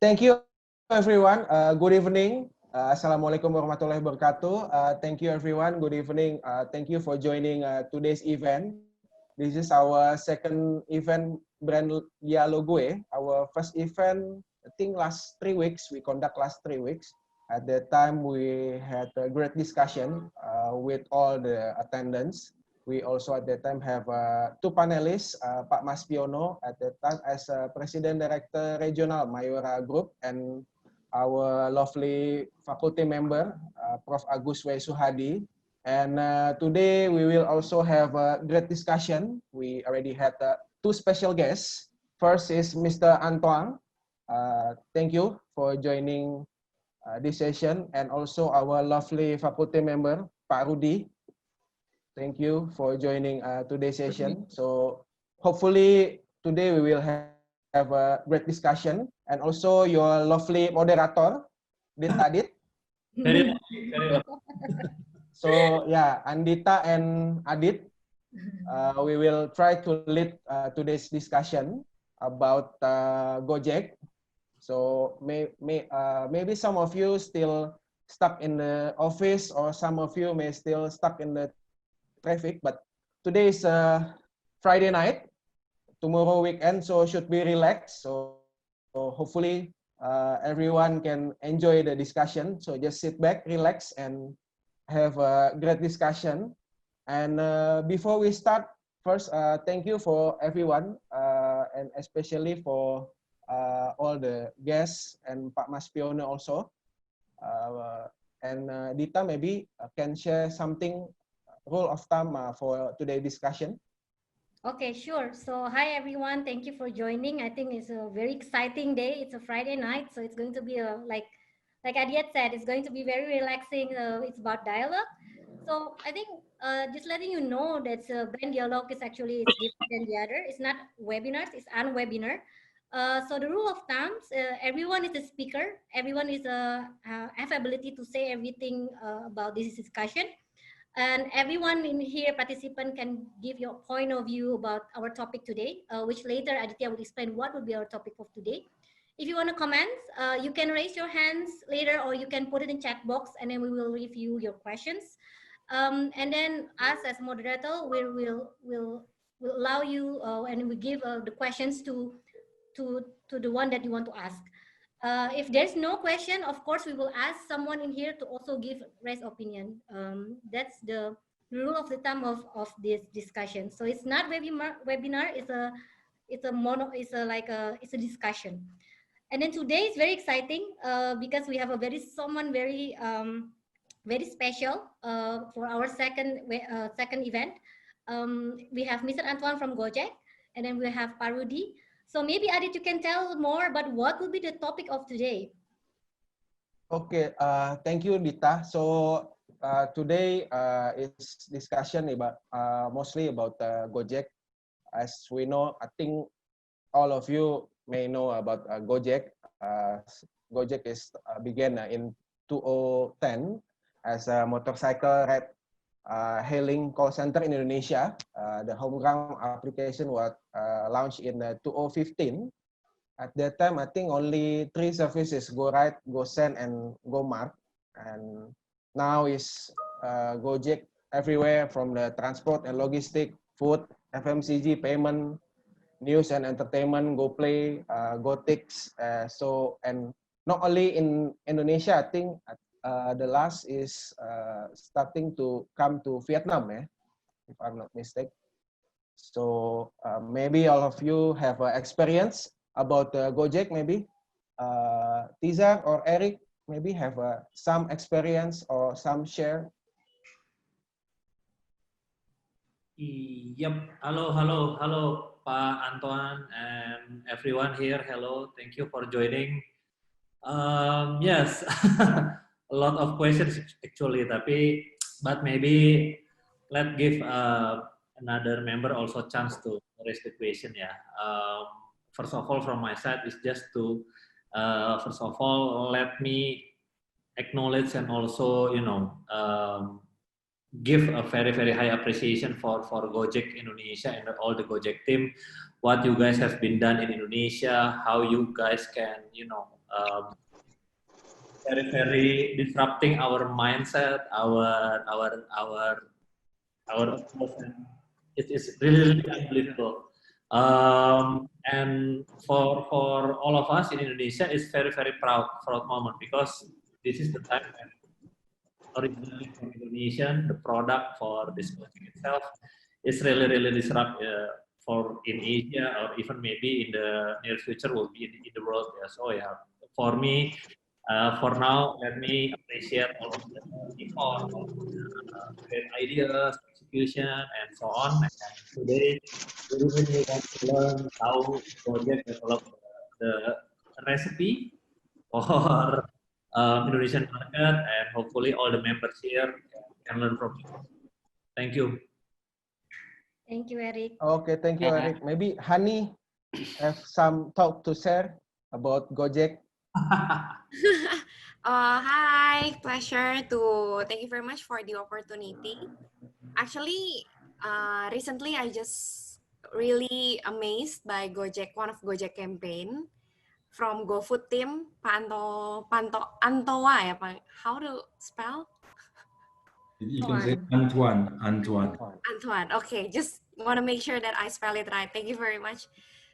Thank you, everyone. Good evening. Assalamualaikum warahmatullahi wabarakatuh. Thank you, everyone. Good evening. Thank you for joining today's event. This is our second event, BranDiaLoGue. Our first event, I think last 3 weeks, we conduct last 3 weeks. At that time, we had a great discussion with all the attendants. We also at that time have 2 panelists, Pak Mas Piono at that time as President Director Regional Mayora Group, and our lovely faculty member, Prof. Agus W. Suhadi. And today we will also have a great discussion. We already had 2 special guests. First is Mr. Antoine. Thank you for joining this session, and also our lovely faculty member, Pak Rudy. Thank you for joining today's session. So hopefully today we will have a great discussion, and also your lovely moderator, Adit. Very lovely. So yeah, Andita and Adit, we will try to lead today's discussion about Gojek. So maybe some of you still stuck in the office, or some of you may still stuck in the traffic, but today is Friday night, tomorrow weekend, so should be relaxed. So hopefully everyone can enjoy the discussion. So just sit back, relax, and have a great discussion. And before we start, first thank you for everyone, and especially for all the guests and Pak Mas Piono also. And Dita maybe can share something, rule of thumb for today's discussion. Okay, sure. So hi everyone, thank you for joining. I think it's a very exciting day. It's a Friday night, so it's going to be like Aditya said, it's going to be very relaxing. It's about dialogue. So I think just letting you know that BranDiaLoGue is actually it's different than the other. It's not webinars, it's unwebinar. So the rule of thumbs, everyone is a speaker. Everyone is have ability to say everything about this discussion. And everyone in here, participant, can give your point of view about our topic today, which later Aditya will explain what would be our topic of today. If you want to comment, you can raise your hands later, or you can put it in chat box, and then we will review your questions. And then us as moderator, will allow you and we give the questions to the one that you want to ask. If there's no question, of course, we will ask someone in here to also raise opinion. That's the rule of the thumb of this discussion. So it's not webinar. It's a discussion. And then today is very exciting because we have someone very special for our second event. We have Mr. Antoine from Gojek, and then we have Pak Rudy. So maybe Adit, you can tell more about what will be the topic of today. Okay, thank you, Dita. So today is discussion about mostly about Gojek. As we know, I think all of you may know about Gojek. Gojek is began in 2010 as a motorcycle ride hailing call center in Indonesia. The homegrown application was launched in 2015. At that time, I think only 3 services: GoRide, GoSend, and GoMart. And now is Gojek everywhere, from the transport and logistic, food, FMCG, payment, news and entertainment, GoPlay, GoTix. So, and not only in Indonesia, I think the last is starting to come to Vietnam, if I'm not mistaken. So maybe all of you have experience about Gojek, maybe. Tizar or Eric maybe have some experience or some share. Yep. Hello, Pak Antoine and everyone here. Hello, thank you for joining. Yes, a lot of questions actually, but maybe let's give another member also chance to raise the question. Yeah. First of all, from my side is just to first of all let me acknowledge and also give a very very high appreciation for Gojek Indonesia and all the Gojek team, what you guys have been done in Indonesia, how you guys can very very disrupting our mindset, our approach. It's really really unbelievable. And for all of us in Indonesia, it's very very proud moment because this is the time when originally from Indonesian, the product for this coaching itself is really, really disrupt for in Asia or even maybe in the near future will be in the world. Yeah. So yeah, for me, for now, let me appreciate all of the effort, all of the great ideas, execution, and so on. And today, we really want to learn how project develop the recipe for Indonesian market, and hopefully all the members here can learn from you. Thank you. Thank you, Eric. Okay, thank you, Eric. Maybe Hani have some talk to share about Gojek. Hi, pleasure to thank you very much for the opportunity. Actually, recently I just really amazed by Gojek, one of Gojek campaign from GoFood team, Antoa ya, Pak? How to spell? You can say Antoine. Antoine. Okay, just want to make sure that I spell it right. Thank you very much.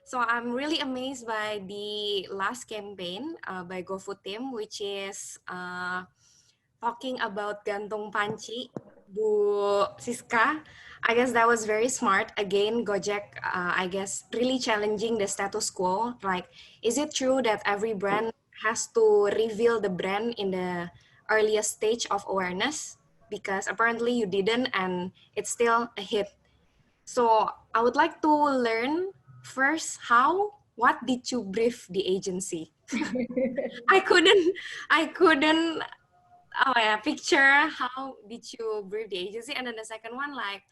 So I'm really amazed by the last campaign by GoFood team, which is talking about Gantung Panci, Bu Siska. I guess that was very smart. Again, Gojek, I guess, really challenging the status quo. Like, is it true that every brand has to reveal the brand in the earliest stage of awareness? Because apparently you didn't, and it's still a hit. So I would like to learn first what did you brief the agency? I couldn't picture how did you brief the agency. And then the second one, like,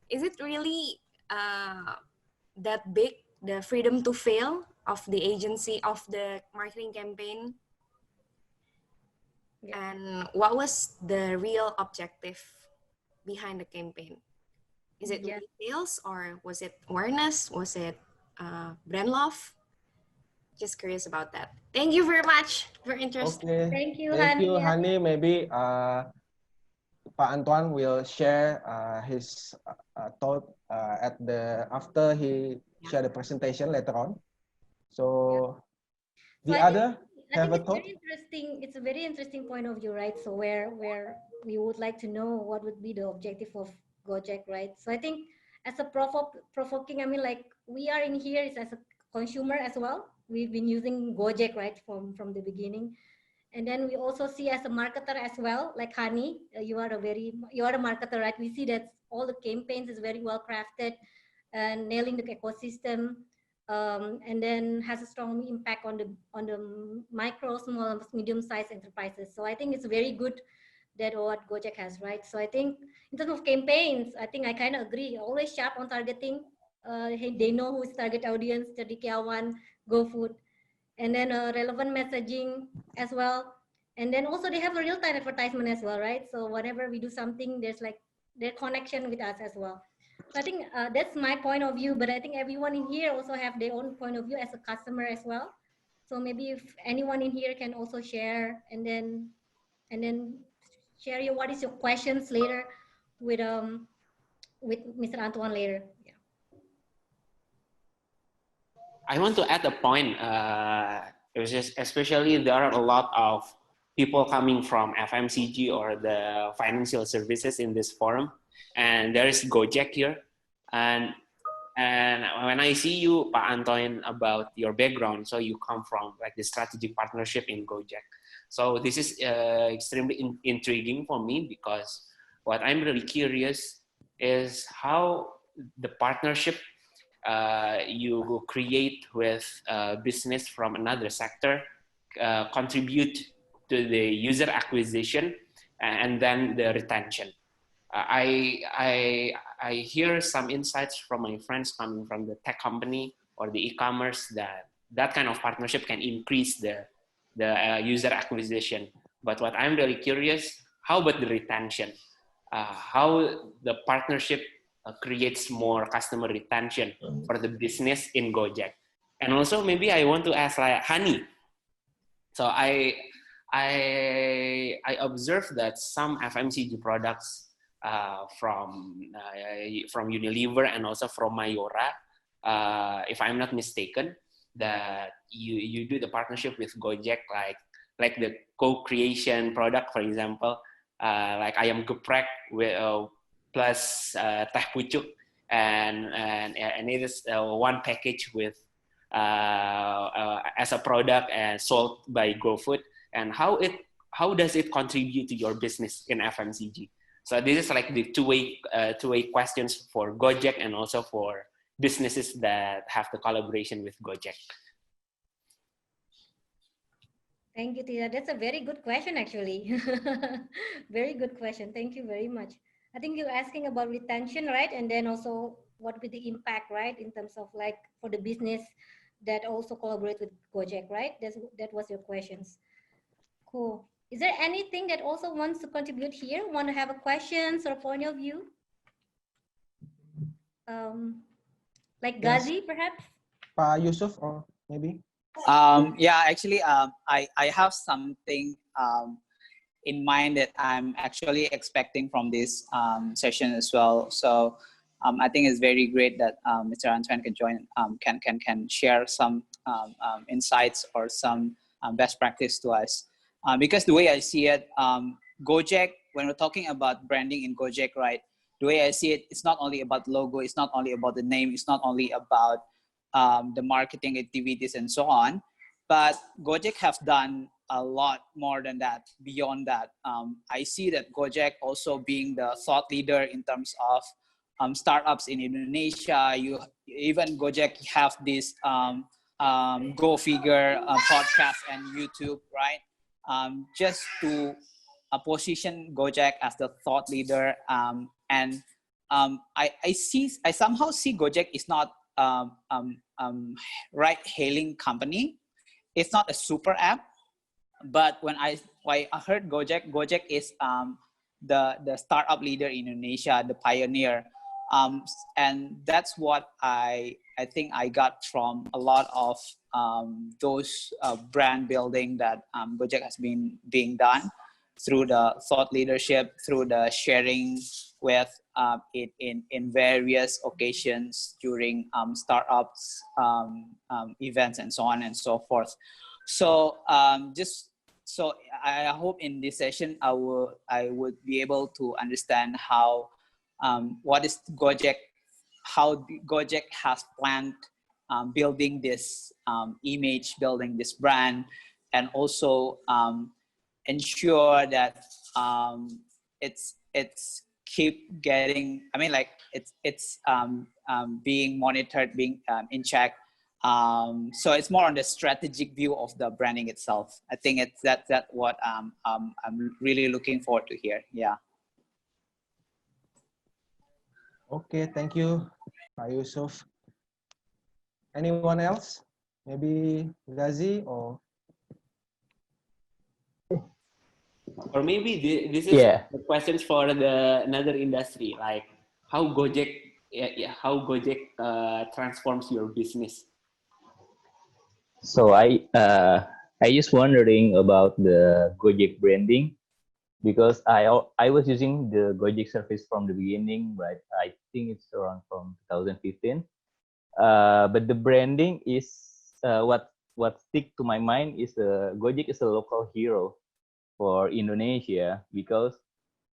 is it really that big, the freedom to fail of the agency, of the marketing campaign? Yeah. And what was the real objective behind the campaign? Is it really sales, or was it awareness? Was it brand love? Just curious about that. Thank you very much. Very interesting. Okay. Thank you, Thank Hani. you, Hani. Maybe Pak Antoine will share his thought after he share the presentation later on. So the other have a thought. It's a very interesting point of view, right? So where we would like to know what would be the objective of Gojek, right? So I think as a provoking, I mean, like, we are in here is as a consumer as well. We've been using Gojek, right, from the beginning. And then we also see as a marketer as well, like Hani, you are a marketer, right? We see that all the campaigns is very well crafted and nailing the ecosystem, and then has a strong impact on the micro, small, medium-sized enterprises. So I think it's very good that what Gojek has, right? So I think in terms of campaigns, I think I kind of agree. Always sharp on targeting. They know who's target audience, Cendekiawan, GoFood. And then relevant messaging as well. And then also they have a real-time advertisement as well, right? So whenever we do something, there's like their connection with us as well. So I think that's my point of view, but I think everyone in here also have their own point of view as a customer as well. So maybe if anyone in here can also share and then share what is your questions later with Mr. Antoine later. Yeah. I want to add a point. Especially there are a lot of people coming from FMCG or the financial services in this forum, and there is Gojek here. And when I see you, Pak Antoine, about your background, so you come from like the strategic partnership in Gojek. So this is extremely intriguing for me, because what I'm really curious is how the partnership you create with business from another sector contribute to the user acquisition and then the retention. I hear some insights from my friends coming from the tech company or the e-commerce that kind of partnership can increase the user acquisition. But what I'm really curious, how about the retention? how the partnership creates more customer retention for the business in Gojek. And also maybe I want to ask like Hani. So I observed that some FMCG products from Unilever and also from Mayora, if I'm not mistaken, that you do the partnership with Gojek, like the co-creation product, for example, like ayam geprek with plus teh pucuk, and it is one package with as a product and sold by GoFood, and how does it contribute to your business in FMCG? So this is like the two-way questions for Gojek and also for businesses that have the collaboration with Gojek. Thank you, Tita. That's a very good question, actually. Very good question. Thank you very much. I think you're asking about retention, right? And then also what would be the impact, right? In terms of like for the business that also collaborate with Gojek, right? That was your questions. Cool. Is there anything that also wants to contribute here? Want to have a questions or point of view? Like Yes. Ghazi, perhaps? Pak Yusuf, or maybe? Yeah, actually, I have something in mind that I'm actually expecting from this session as well. So I think it's very great that Mr. Antoine can join, can share some insights or some best practice to us. Because the way I see it, Gojek, when we're talking about branding in Gojek, right? The way I see it, it's not only about logo, it's not only about the name, it's not only about the marketing activities and so on, but Gojek have done a lot more than that, beyond that. I see that Gojek also being the thought leader in terms of startups in Indonesia. Even Gojek have this Go Figure podcast and YouTube, right? Just to position Gojek as the thought leader. And I somehow see Gojek is not ride-hailing company. It's not a super app, but when I heard Gojek is the startup leader in Indonesia, the pioneer, and that's what I think I got from a lot of those brand building that Gojek has been being done through the thought leadership, through the sharing with in various occasions during startups events and so on and so forth. So so I hope in this session I would be able to understand how what is Gojek, how Gojek has planned building this image, building this brand, and also ensure that it's keep getting, I mean, like it's being monitored, being in check. So it's more on the strategic view of the branding itself. I think it's that what I'm really looking forward to hear. Yeah. Okay, thank you, Pak Yusuf. Anyone else? Maybe Ghazi or? Or maybe this is the questions for another industry, like how Gojek transforms your business. So I just wondering about the Gojek branding, because I was using the Gojek service from the beginning, but I think it's around from 2015. But the branding is what stick to my mind is Gojek is a local hero for Indonesia, because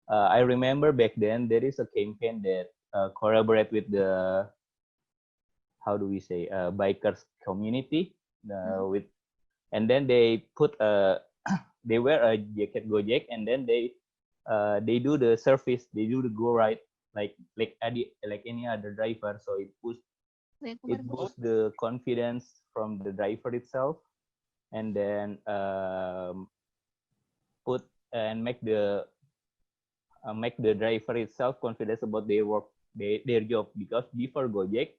I remember back then there is a campaign that collaborate with the, how do we say, bikers community with, and then they put they wear a jacket Gojek, and then they do the service, they do the go ride like any other driver. So it boosts the confidence from the driver itself, and then put and make the driver itself confident about their work, their job, because before Gojek,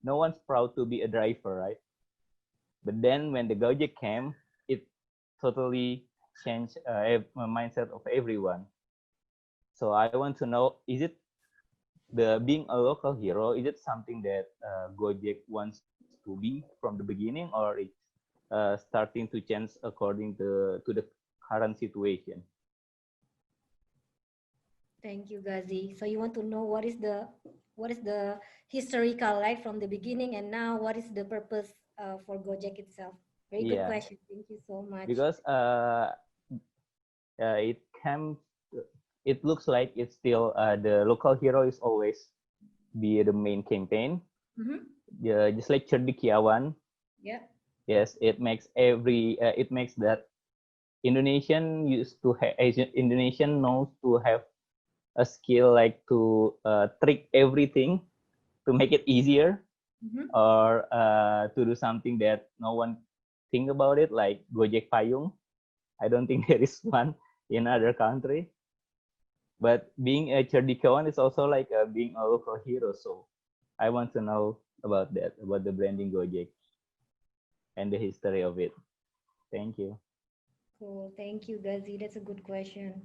no one's proud to be a driver, right? But then when the Gojek came, it totally changed mindset of everyone. So I want to know, is it being a local hero, is it something that Gojek wants to be from the beginning, or it's starting to change according to the current situation? Thank you, Ghazi. So you want to know what is the historical, right, from the beginning, and now what is the purpose for Gojek itself? Very good question. Thank you so much. Because it looks like it's still the local hero is always be the main campaign. Yeah, just like Cendekiawan. Yeah. Yes, it makes that Indonesian Indonesian knows to have a skill like to trick everything to make it easier, or to do something that no one think about it, like Gojek Payung. I don't think there is one in other country. But being a Cendekiawan is also like being a local hero. So I want to know about that, about the branding Gojek and the history of it. Thank you. Cool. Thank you, Ghazi. That's a good question.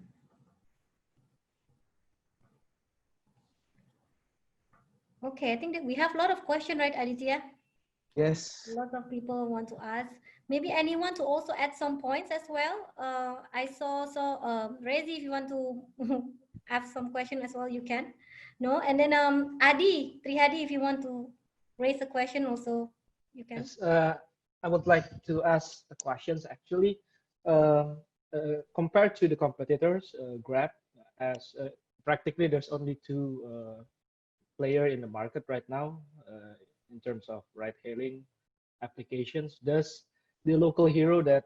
Okay, I think that we have a lot of questions, right, Aditya? Yes. A lot of people want to ask. Maybe anyone to also add some points as well. I saw Rezi, if you want to have some question as well, you can. No, and then Trihadi, if you want to raise a question also, you can. Yes, I would like to ask the questions actually. Compared to the competitors, Grab, as practically there's only two player in the market right now in terms of ride-hailing applications. Does the local hero that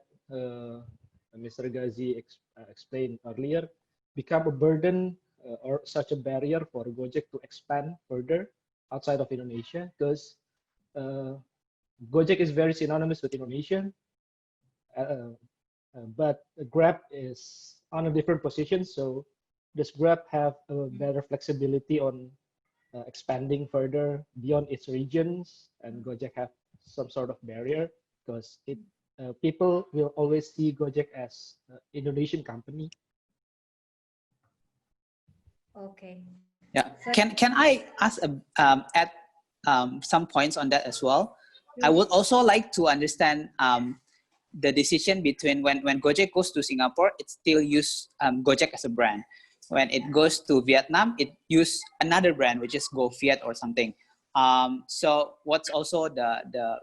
Mr. Ghazi explained earlier become a burden or such a barrier for Gojek to expand further outside of Indonesia? Because Gojek is very synonymous with Indonesia, but Grab is on a different position. So does Grab have a better flexibility on expanding further beyond its regions, and Gojek have some sort of barrier because people will always see Gojek as an Indonesian company? Okay. Yeah. Can I ask add some points on that as well? I would also like to understand the decision between when Gojek goes to Singapore, it still use Gojek as a brand. When it goes to Vietnam, it use another brand, which is Go Viet or something. So what's also the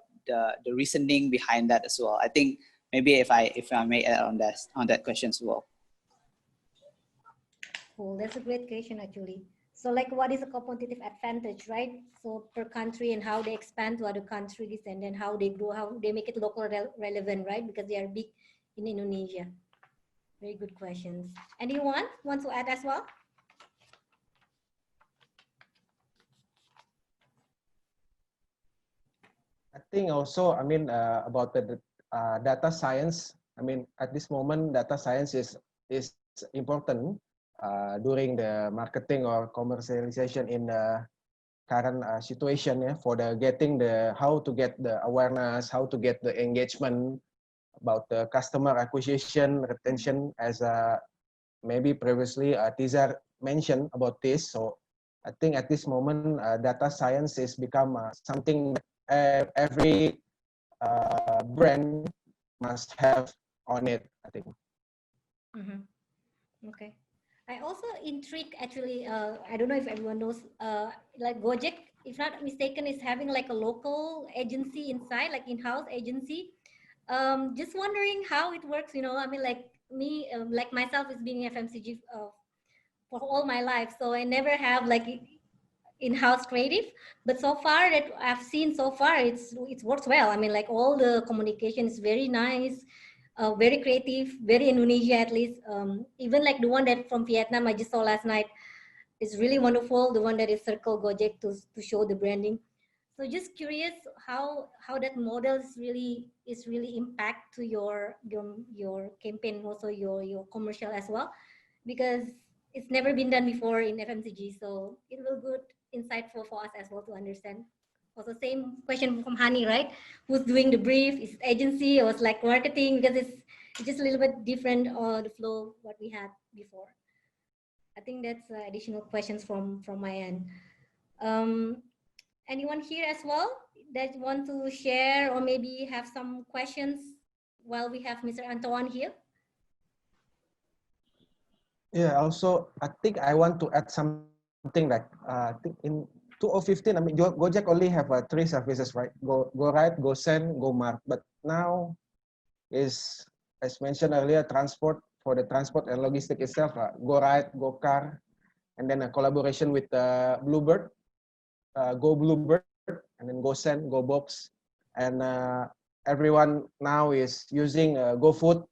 reasoning behind that as well? I think maybe if I may add on that question as well. Cool, that's a great question actually. So like what is a competitive advantage, right? So per country and how they expand to other countries and then how they grow, how they make it local relevant, right? Because they are big in Indonesia. Very good questions. Anyone want to add as well? I think also, I mean, about the data science. I mean, at this moment, data science is important during the marketing or commercialization in the current situation. Yeah, for the how to get the awareness, how to get the engagement about the customer acquisition, retention, as maybe previously Tizar mentioned about this. So I think at this moment, data science has become something that every brand must have on it, I think. Okay. I also intrigued actually, I don't know if everyone knows, like Gojek, if not mistaken, is having like a local agency inside, like in-house agency. Just wondering how it works, you know, I mean, like me, like myself is being FMCG for all my life. So I never have like in-house creative, but so far that I've seen so far, it works well. I mean, like all the communication is very nice, very creative, very Indonesia at least. Even like the one that from Vietnam I just saw last night is really wonderful. The one that is Circle Gojek to show the branding. So just curious how that model is really impact to your campaign, also your commercial as well, because it's never been done before in FMCG. So it will good insightful for us as well to understand. Also same question from Hani, right? Who's doing the brief? Is it agency or it's like marketing? Because it's just a little bit different the flow what we had before. I think that's additional questions from my end. Anyone here as well that want to share or maybe have some questions while we have Mr. Antoine here? Yeah, also, I think I want to add something like, I think in 2015, I mean, Gojek only have 3 services, right? Go Ride, Go Send, Go Mark. But now is, as mentioned earlier, transport for the transport and logistic itself, Go Ride, Go Car, and then a collaboration with Bluebird, Go Bluebird, and then Go Send, Go Box. And everyone now is using Go Food,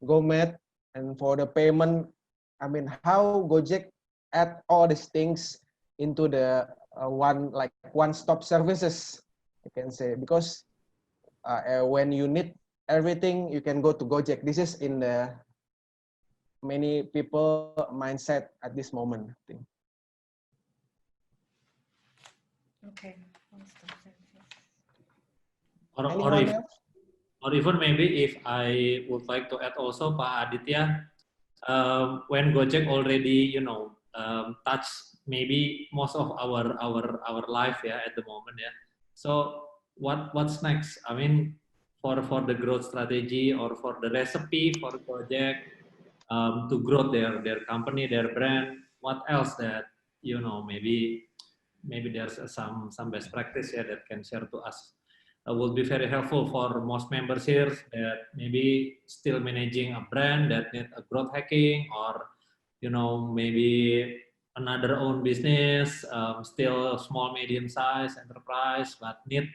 Go Med, and for the payment, I mean, how Gojek add all these things into the one-stop services, you can say, because when you need everything, you can go to Gojek. This is in the many people mindset at this moment, I think. Okay. Or even maybe if I would like to add also, Pak Aditya, when Gojek already, touch maybe most of our life, yeah, at the moment, yeah. So what's next? I mean, for the growth strategy or for the recipe for Gojek to grow their company, their brand. What else that maybe there's some best practice here that can share to us. Will be very helpful for most members here that maybe still managing a brand that need a growth hacking, or maybe another own business, still small medium size enterprise, but need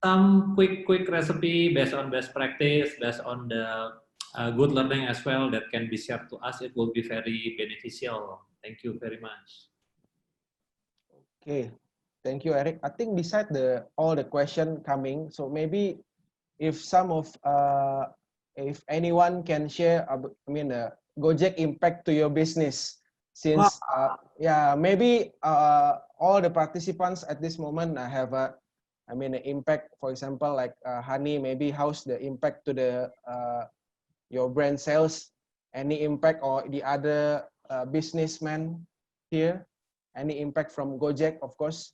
some quick recipe based on best practice, based on the good learning as well that can be shared to us. It will be very beneficial. Thank you very much. Okay, thank you, Eric. I think beside all the question coming, so maybe if if anyone can share, Gojek impact to your business, since yeah, maybe all the participants at this moment have an impact. For example, like Hani, maybe how's the impact to the your brand sales? Any impact, or the other businessmen here? Any impact from Gojek? Of course,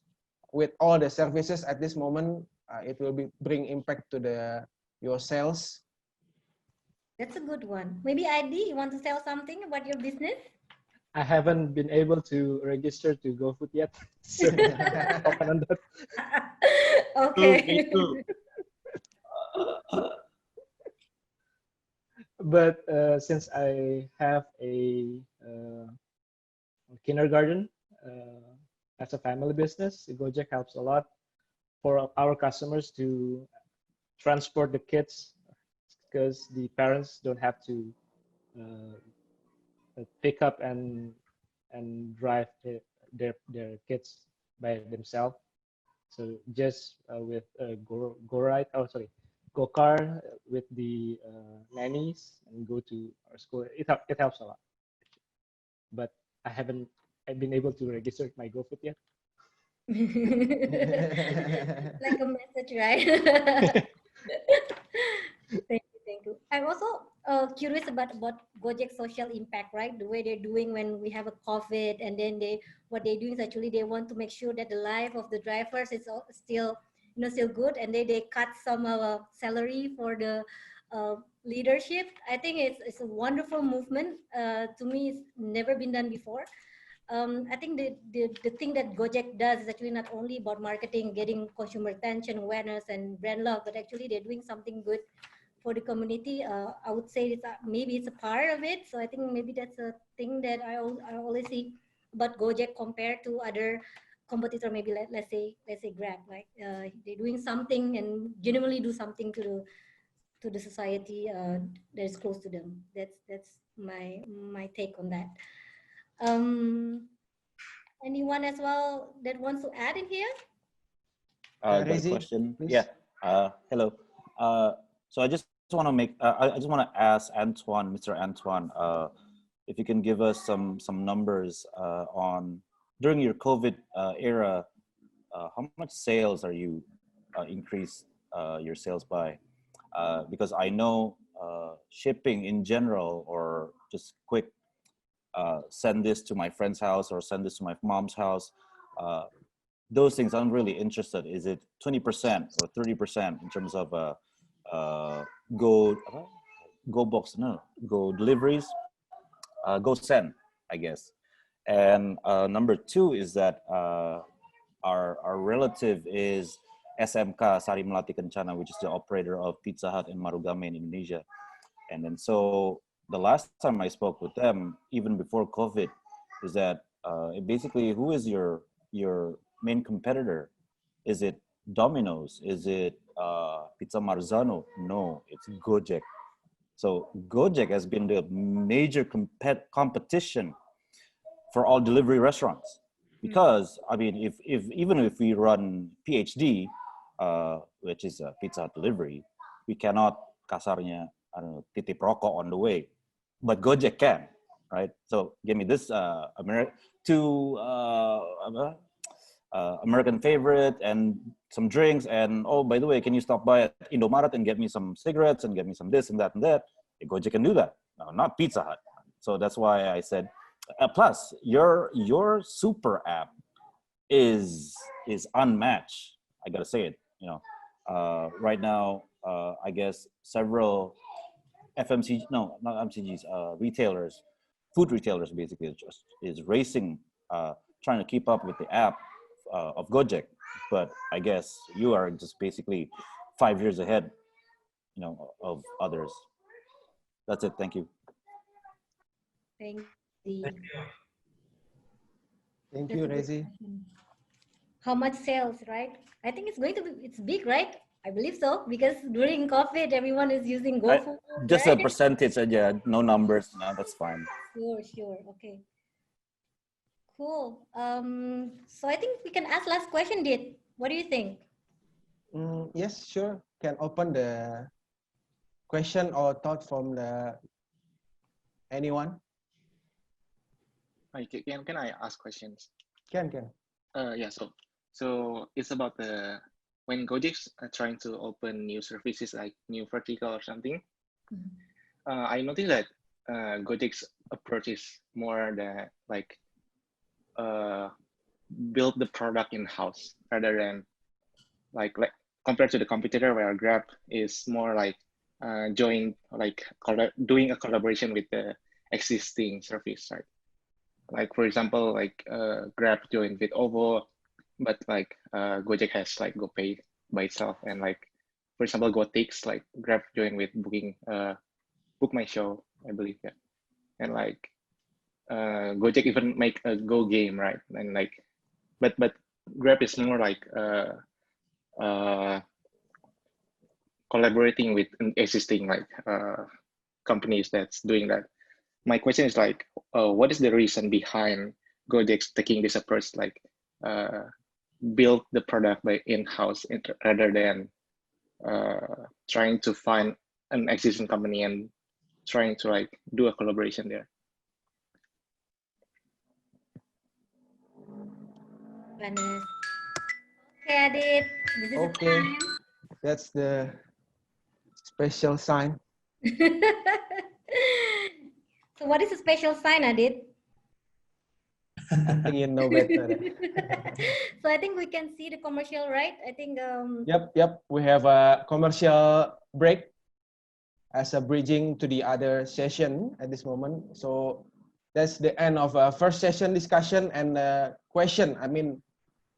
with all the services at this moment, it will bring impact to your sales. That's a good one. Maybe Adi, you want to tell something about your business? I haven't been able to register to GoFood yet. So open on that. Okay. Me too. But since I have a kindergarten as a family business, Gojek helps a lot for our customers to transport the kids, because the parents don't have to pick up and drive their kids by themselves. So just with Go Car with the nannies and go to our school. It helps a lot. But I haven't been able to register my GoFood yet. Like a message, right? Thank you. I'm also curious about Gojek social impact, right? The way they're doing when we have a COVID, and then what they're doing is actually they want to make sure that the life of the drivers is still good, and they cut some salary for the leadership. I think it's a wonderful movement. To me, it's never been done before. I think the thing that Gojek does is actually not only about marketing, getting consumer attention, awareness, and brand love, but actually they're doing something good for the community. I would say maybe it's a part of it. So I think maybe that's a thing that I always see about Gojek compared to other competitor. Maybe let's say Grab, like they're doing something and genuinely do something to the society that is close to them. That's my take on that. Anyone as well that wants to add in here? Got a question. Please. Yeah. Hello. So I just want to I just want to ask Antoine, Mr. Antoine, if you can give us some numbers on during your COVID era, how much sales are you increased your sales by? Because I know shipping in general, or just quick send this to my friend's house or send this to my mom's house. Those things I'm really interested. Is it 20% or 30% in terms of go deliveries, go send, I guess. And number two is that our relative is SMK Sari Melati Kencana, which is the operator of Pizza Hut in Marugame in Indonesia. And then so the last time I spoke with them, even before COVID, is that basically who is your main competitor? Is it Domino's? Is it Pizza Marzano? No, it's Gojek. So Gojek has been the major competition for all delivery restaurants. Because I mean, even if we run PhD, which is a Pizza Hut delivery, we cannot kasarnya, I don't know, titip rokok on the way, but Gojek can, right? So give me this American favorite and some drinks, and oh, by the way, can you stop by at Indomaret and get me some cigarettes and get me some this and that and that? Gojek can do that. No, not Pizza Hut. So that's why I said. Plus, your super app is unmatched. I gotta say it. You know, right now, I guess several FMCG, no, not FMCGs, retailers, food retailers basically is racing, trying to keep up with the app of Gojek. But I guess you are just basically 5 years ahead, you know, of others. That's it. Thank you. Thank you. Thank you, Rezi. How much sales, right? I think it's going to be, it's big, right? I believe so, because during COVID, everyone is using GoFood. Just right? a percentage, yeah, no numbers. No, that's fine. Sure. Okay. Cool. So I think we can ask last question, Dit. What do you think? Yes, sure. Can open the question or thought from anyone. Hi, can I ask questions? Can. Yeah. So it's about when Gojek's trying to open new services like new vertical or something. I noticed that Gojek's approach is more like build the product in house rather than like compared to the competitor where Grab is more like doing a collaboration with the existing service, right? Like for example, like Grab joined with Ovo, but like Gojek has like GoPay by itself, and like for example, GoTix, like Grab joined with booking, Book My Show, I believe, yeah, and like Gojek even make a Go game, right? And like, but Grab is more like collaborating with existing like companies that's doing that. My question is like, what is the reason behind Gojek taking this approach, like build the product by in-house rather than trying to find an existing company and trying to like do a collaboration there? Okay, Adit, this is okay. the time. That's the special sign. So what is a special sign, Adit? I think you know better. So I think we can see the commercial, right? I think. Yep. We have a commercial break as a bridging to the other session at this moment. So that's the end of first session discussion and question. I mean,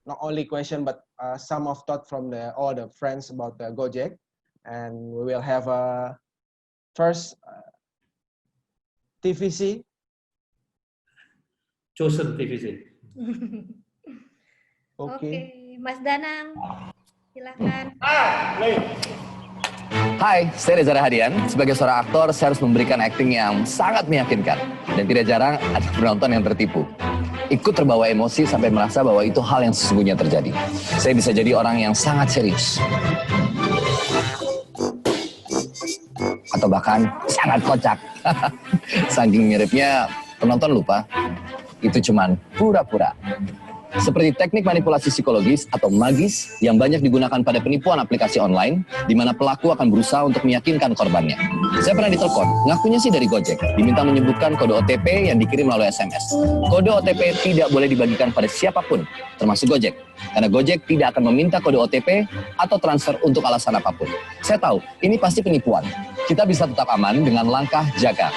not only question, but some of thought from all the friends about Gojek. And we will have a first TVC. Chosen TVC. Okay, Mas Danang, silakan. Hai, saya Reza Rahadian. Sebagai seorang aktor, saya harus memberikan akting yang sangat meyakinkan. Dan tidak jarang ada penonton yang tertipu. Ikut terbawa emosi sampai merasa bahwa itu hal yang sesungguhnya terjadi. Saya bisa jadi orang yang sangat serius. Atau bahkan sangat kocak. Saking miripnya, penonton lupa. Itu cuman pura-pura. seperti teknik manipulasi psikologis atau magis yang banyak digunakan pada penipuan aplikasi online, di mana pelaku akan berusaha untuk meyakinkan korbannya. Saya pernah ditelepon, ngakunya sih dari Gojek, diminta menyebutkan kode OTP yang dikirim melalui SMS. Kode OTP tidak boleh dibagikan pada siapapun, termasuk Gojek, karena Gojek tidak akan meminta kode OTP atau transfer untuk alasan apapun. Saya tahu, ini pasti penipuan. Kita bisa tetap aman dengan langkah jaga.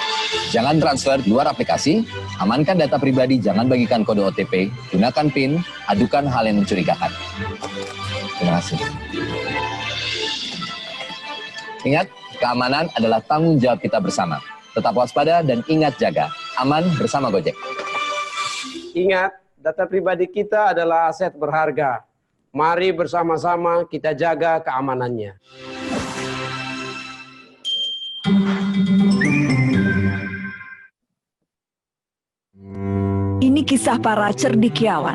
Jangan transfer di luar aplikasi, amankan data pribadi, jangan bagikan kode OTP, gunakan PIN, adukan hal yang mencurigakan. Terima kasih. Ingat, keamanan adalah tanggung jawab kita bersama. Tetap waspada dan ingat jaga. Aman bersama Gojek. Ingat, data pribadi kita adalah aset berharga. Mari bersama-sama kita jaga keamanannya. Ini kisah para cendekiawan,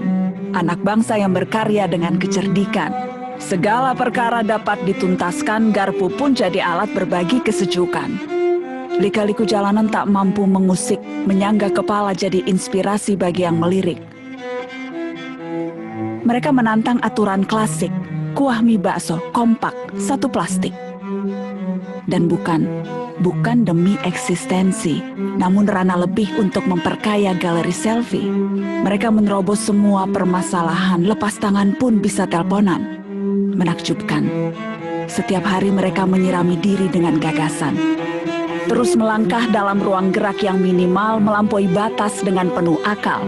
anak bangsa yang berkarya dengan kecerdikan. Segala perkara dapat dituntaskan, garpu pun jadi alat berbagi kesejukan. Lika-liku jalanan tak mampu mengusik, menyangga kepala jadi inspirasi bagi yang melirik. Mereka menantang aturan klasik, kuah mie bakso, kompak, satu plastik. Dan bukan demi eksistensi, namun ranah lebih untuk memperkaya galeri selfie. Mereka menerobos semua permasalahan, lepas tangan pun bisa teleponan. Menakjubkan, setiap hari mereka menyirami diri dengan gagasan. Terus melangkah dalam ruang gerak yang minimal, melampaui batas dengan penuh akal.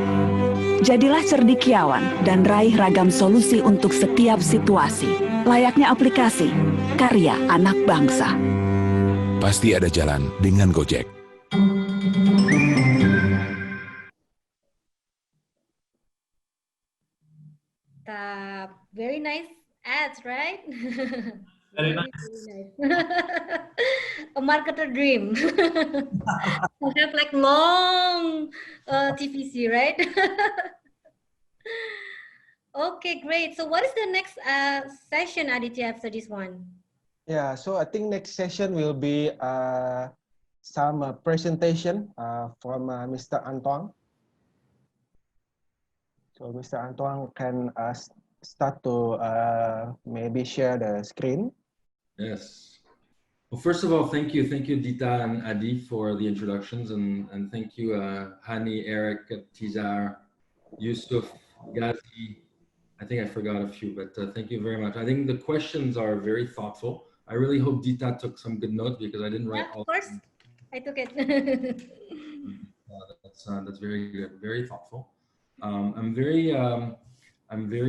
Jadilah cendekiawan dan raih ragam solusi untuk setiap situasi. Layaknya aplikasi, karya anak bangsa. Pasti ada jalan dengan Gojek. Very nice ads, right? Very nice. Very nice. A marketer dream. To have like long TVC, right? Okay, great. So what is the next session, Aditya, after this one? Yeah, so I think next session will be some presentation from Mr. Antoine. So Mr. Antoine can start to maybe share the screen. Yes. Well, first of all, thank you, Dita and Adi for the introductions, and thank you, Hani, Eric, Tizar, Yusuf, Ghazi. I think I forgot a few, but thank you very much. I think the questions are very thoughtful. I really hope Dita took some good notes because I didn't write all. Of course, I took it. That's very good, very thoughtful. I'm very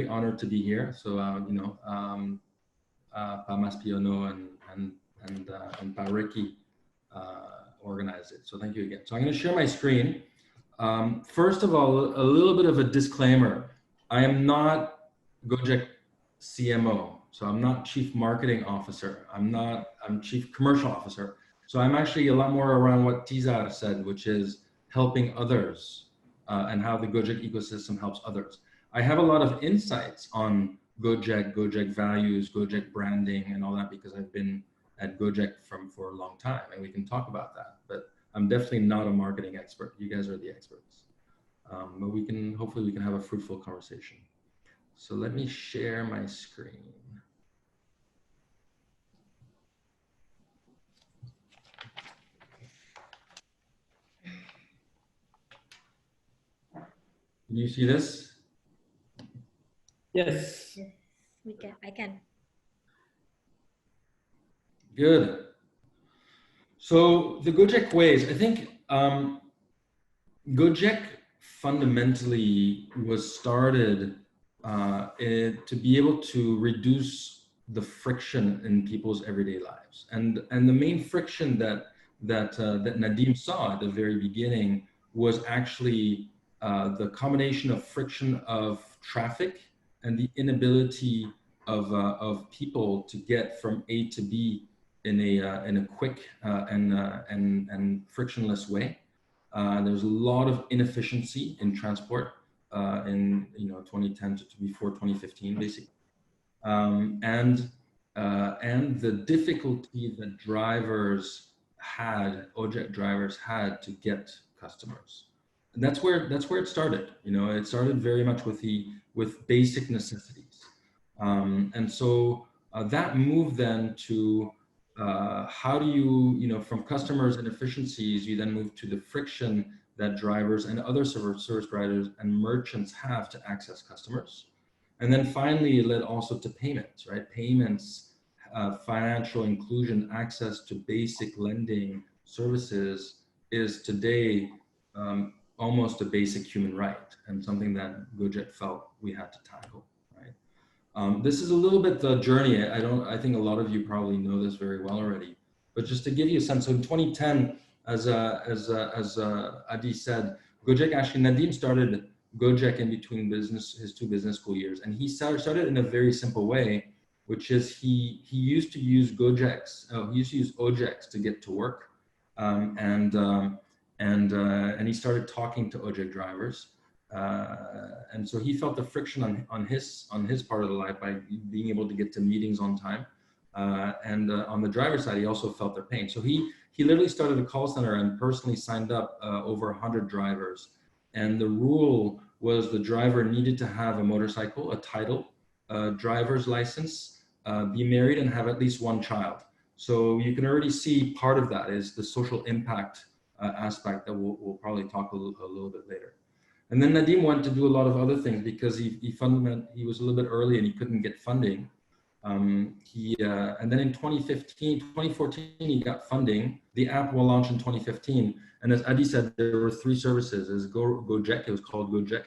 honored to be here. So you know, Pa Mas Piono and Pa Ricky organized it. So thank you again. So I'm going to share my screen. First of all, a little bit of a disclaimer. I am not Gojek CMO. So I'm not Chief Marketing Officer. I'm Chief Commercial Officer. So I'm actually a lot more around what Tizar said, which is helping others and how the Gojek ecosystem helps others. I have a lot of insights on Gojek values, Gojek branding, and all that because I've been at Gojek for a long time, and we can talk about that. But I'm definitely not a marketing expert. You guys are the experts. But hopefully we can have a fruitful conversation. So let me share my screen. Can you see this? Yes. Yes, I can. Good. So the Gojek ways, I think Gojek fundamentally was started to be able to reduce the friction in people's everyday lives. And the main friction that Nadim saw at the very beginning was actually the combination of friction of traffic and the inability of people to get from A to B in a quick and frictionless way. There's a lot of inefficiency in transport in 2010 to before 2015, basically, and the difficulty that Gojek drivers had to get customers. that's where it started. You know, it started very much with basic necessities, and so that moved then to how do you know, from customers and efficiencies, you then move to the friction that drivers and other service providers and merchants have to access customers. And then finally, it led also to payments, right? Payments, financial inclusion, access to basic lending services is today almost a basic human right, and something that Gojek felt we had to tackle, right? This is a little bit the journey. I think a lot of you probably know this very well already, but just to give you a sense, so in 2010, as Adi said, Gojek, actually Nadim started Gojek in between his two business school years, and he started in a very simple way, which is he used to use Ojeks to get to work, and he started talking to Ojek drivers, and so he felt the friction on his part of the life by being able to get to meetings on time, and on the driver's side, he also felt their pain. So he literally started a call center and personally signed up over 100 drivers. And the rule was the driver needed to have a motorcycle, a title, a driver's license, be married, and have at least one child. So you can already see part of that is the social impact aspect that we'll probably talk a little bit later. And then Nadim went to do a lot of other things because he was a little bit early and he couldn't get funding. And then in 2014, he got funding. The app will launch in 2015. And as Adi said, there were three services. There's Gojek, it was called Gojek,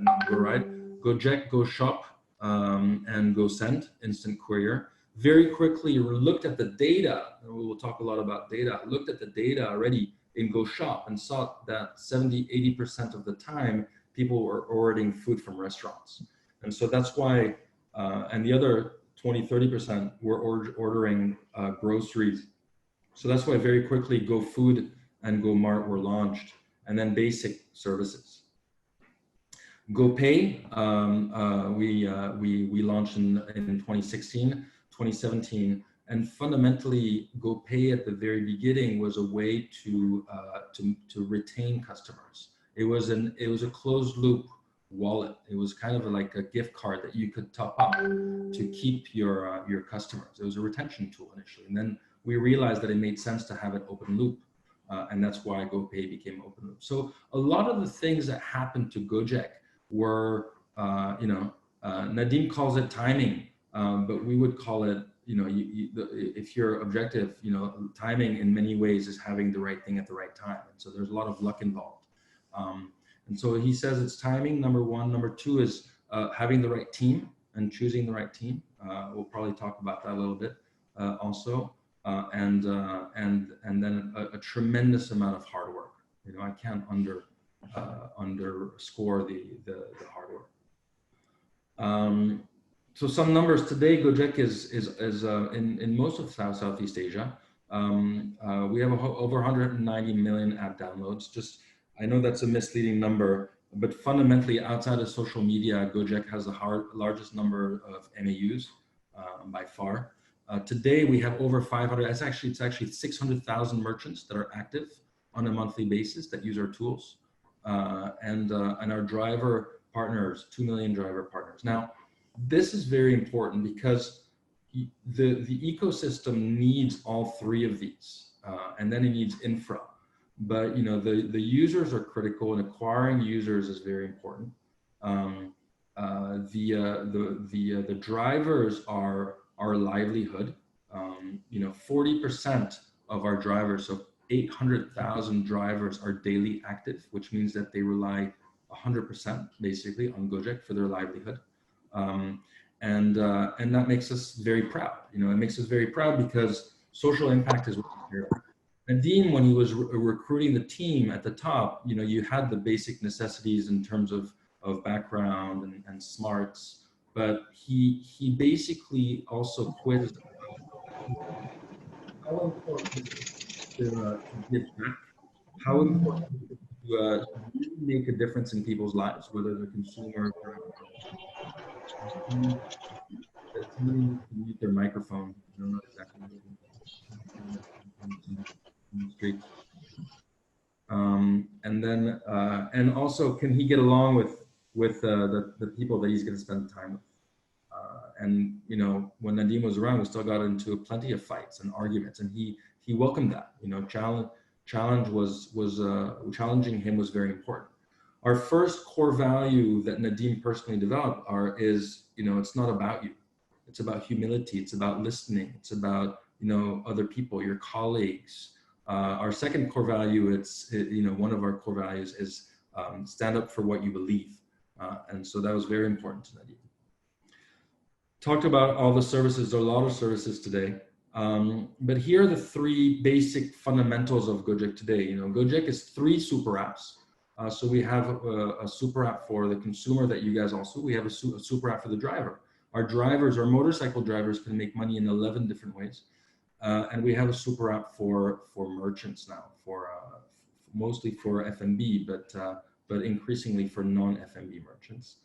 not Go Ride. Gojek, Go Shop, and Go Send, instant courier. Very quickly looked at the data, and we will talk a lot about data, looked at the data already in Go Shop and saw that 70–80% of the time, people were ordering food from restaurants. And so that's why, and the other 20–30% were ordering groceries. So that's why very quickly Go Food and Go Mart were launched, and then basic services. Go Pay, we launched in 2016, 2017, and fundamentally Go Pay at the very beginning was a way to retain customers. It was a closed loop wallet. It was kind of like a gift card that you could top up to keep your customers. It was a retention tool initially, and then we realized that it made sense to have it open loop, and that's why GoPay became open loop. So a lot of the things that happened to Gojek were, Nadim calls it timing, but we would call it, if you're objective, timing in many ways is having the right thing at the right time. And so there's a lot of luck involved. And so he says it's timing, number one. Number two is having the right team and choosing the right team. We'll probably talk about that a little bit also. And then a tremendous amount of hard work. I can't underscore the hard work. So some numbers today, Gojek is in most of Southeast Asia. We have over 190 million app downloads. I know that's a misleading number, but fundamentally outside of social media, Gojek has the largest number of MAUs by far. Today we have over 500. It's actually 600,000 merchants that are active on a monthly basis that use our tools, and our driver partners, 2 million driver partners. Now, this is very important because the ecosystem needs all three of these, and then it needs infra. But the users are critical, and acquiring users is very important. The drivers are our livelihood. 40% of our drivers, so 800,000 drivers, are daily active, which means that they rely 100% basically on Gojek for their livelihood. And that makes us very proud. It makes us very proud because social impact is what we care about. Nadim, when he was recruiting the team at the top, you had the basic necessities in terms of background and smarts, but he basically also quizzed how important to give back, how important to really make a difference in people's lives, whether they're consumers or somebody needs to mute their microphone. I don't know exactly what in the street. and also, can he get along with the people that he's going to spend time with? And you know, when Nadim was around, we still got into plenty of fights and arguments, and he welcomed that. You know, challenging him was very important. Our first core value that Nadim personally developed is, you know, it's not about you. It's about humility. It's about listening. It's about, you know, other people, your colleagues. Our second core value, you know, one of our core values is stand up for what you believe. And so that was very important to Nadim. Talked about all the services, there are a lot of services today. But here are the three basic fundamentals of Gojek today. You know, Gojek is 3 super apps. So we have a super app for the consumer that you guys also, we have a super app for the driver. Our drivers, our motorcycle drivers can make money in 11 different ways. And we have a super app for merchants now, mostly for FMB, but increasingly for non-FMB merchants.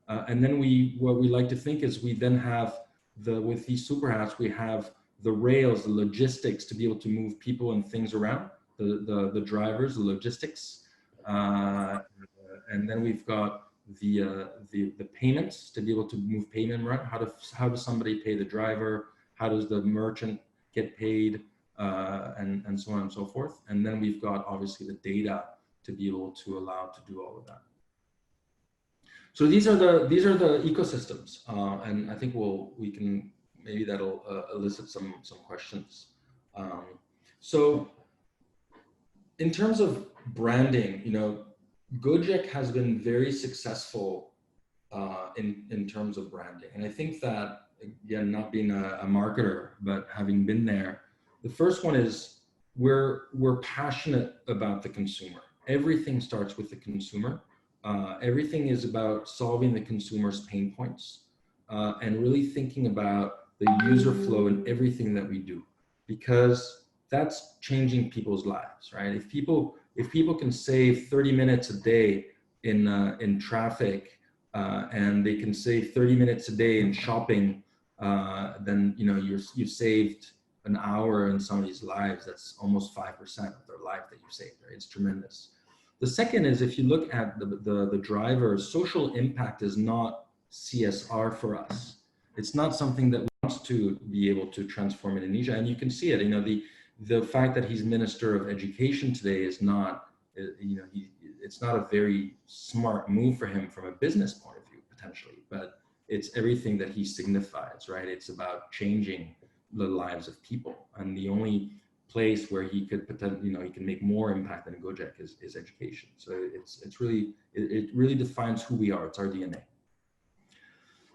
And then what we like to think is we then have with these super apps, we have the rails, the logistics to be able to move people and things around, the drivers, the logistics. And then we've got the payments to be able to move payment around. How does somebody pay the driver? How does the merchant get paid? And so on and so forth. And then we've got obviously the data to be able to allow to do all of that. So these are the ecosystems, and I think maybe that'll elicit some questions. So in terms of branding, you know, Gojek has been very successful in terms of branding, and I think that, again, not being a marketer, but having been there, the first one is we're passionate about the consumer. Everything starts with the consumer. Everything is about solving the consumer's pain points and really thinking about the user flow in everything that we do, because that's changing people's lives, right? If people can save 30 minutes a day in traffic and they can save 30 minutes a day in shopping, then you know you've saved an hour in somebody's lives. That's almost 5% of their life that you've saved, right? It's tremendous. The second is, if you look at the drivers, social impact is not CSR for us. It's not something that we want to be able to transform Indonesia, and you can see it. You know, the fact that he's Minister of Education today is not, you know, it's not a very smart move for him from a business point of view, potentially, but it's everything that he signifies, right? It's about changing the lives of people, and the only place where he could potentially, you know, he can make more impact than Gojek is education. So it really defines who we are. It's our DNA.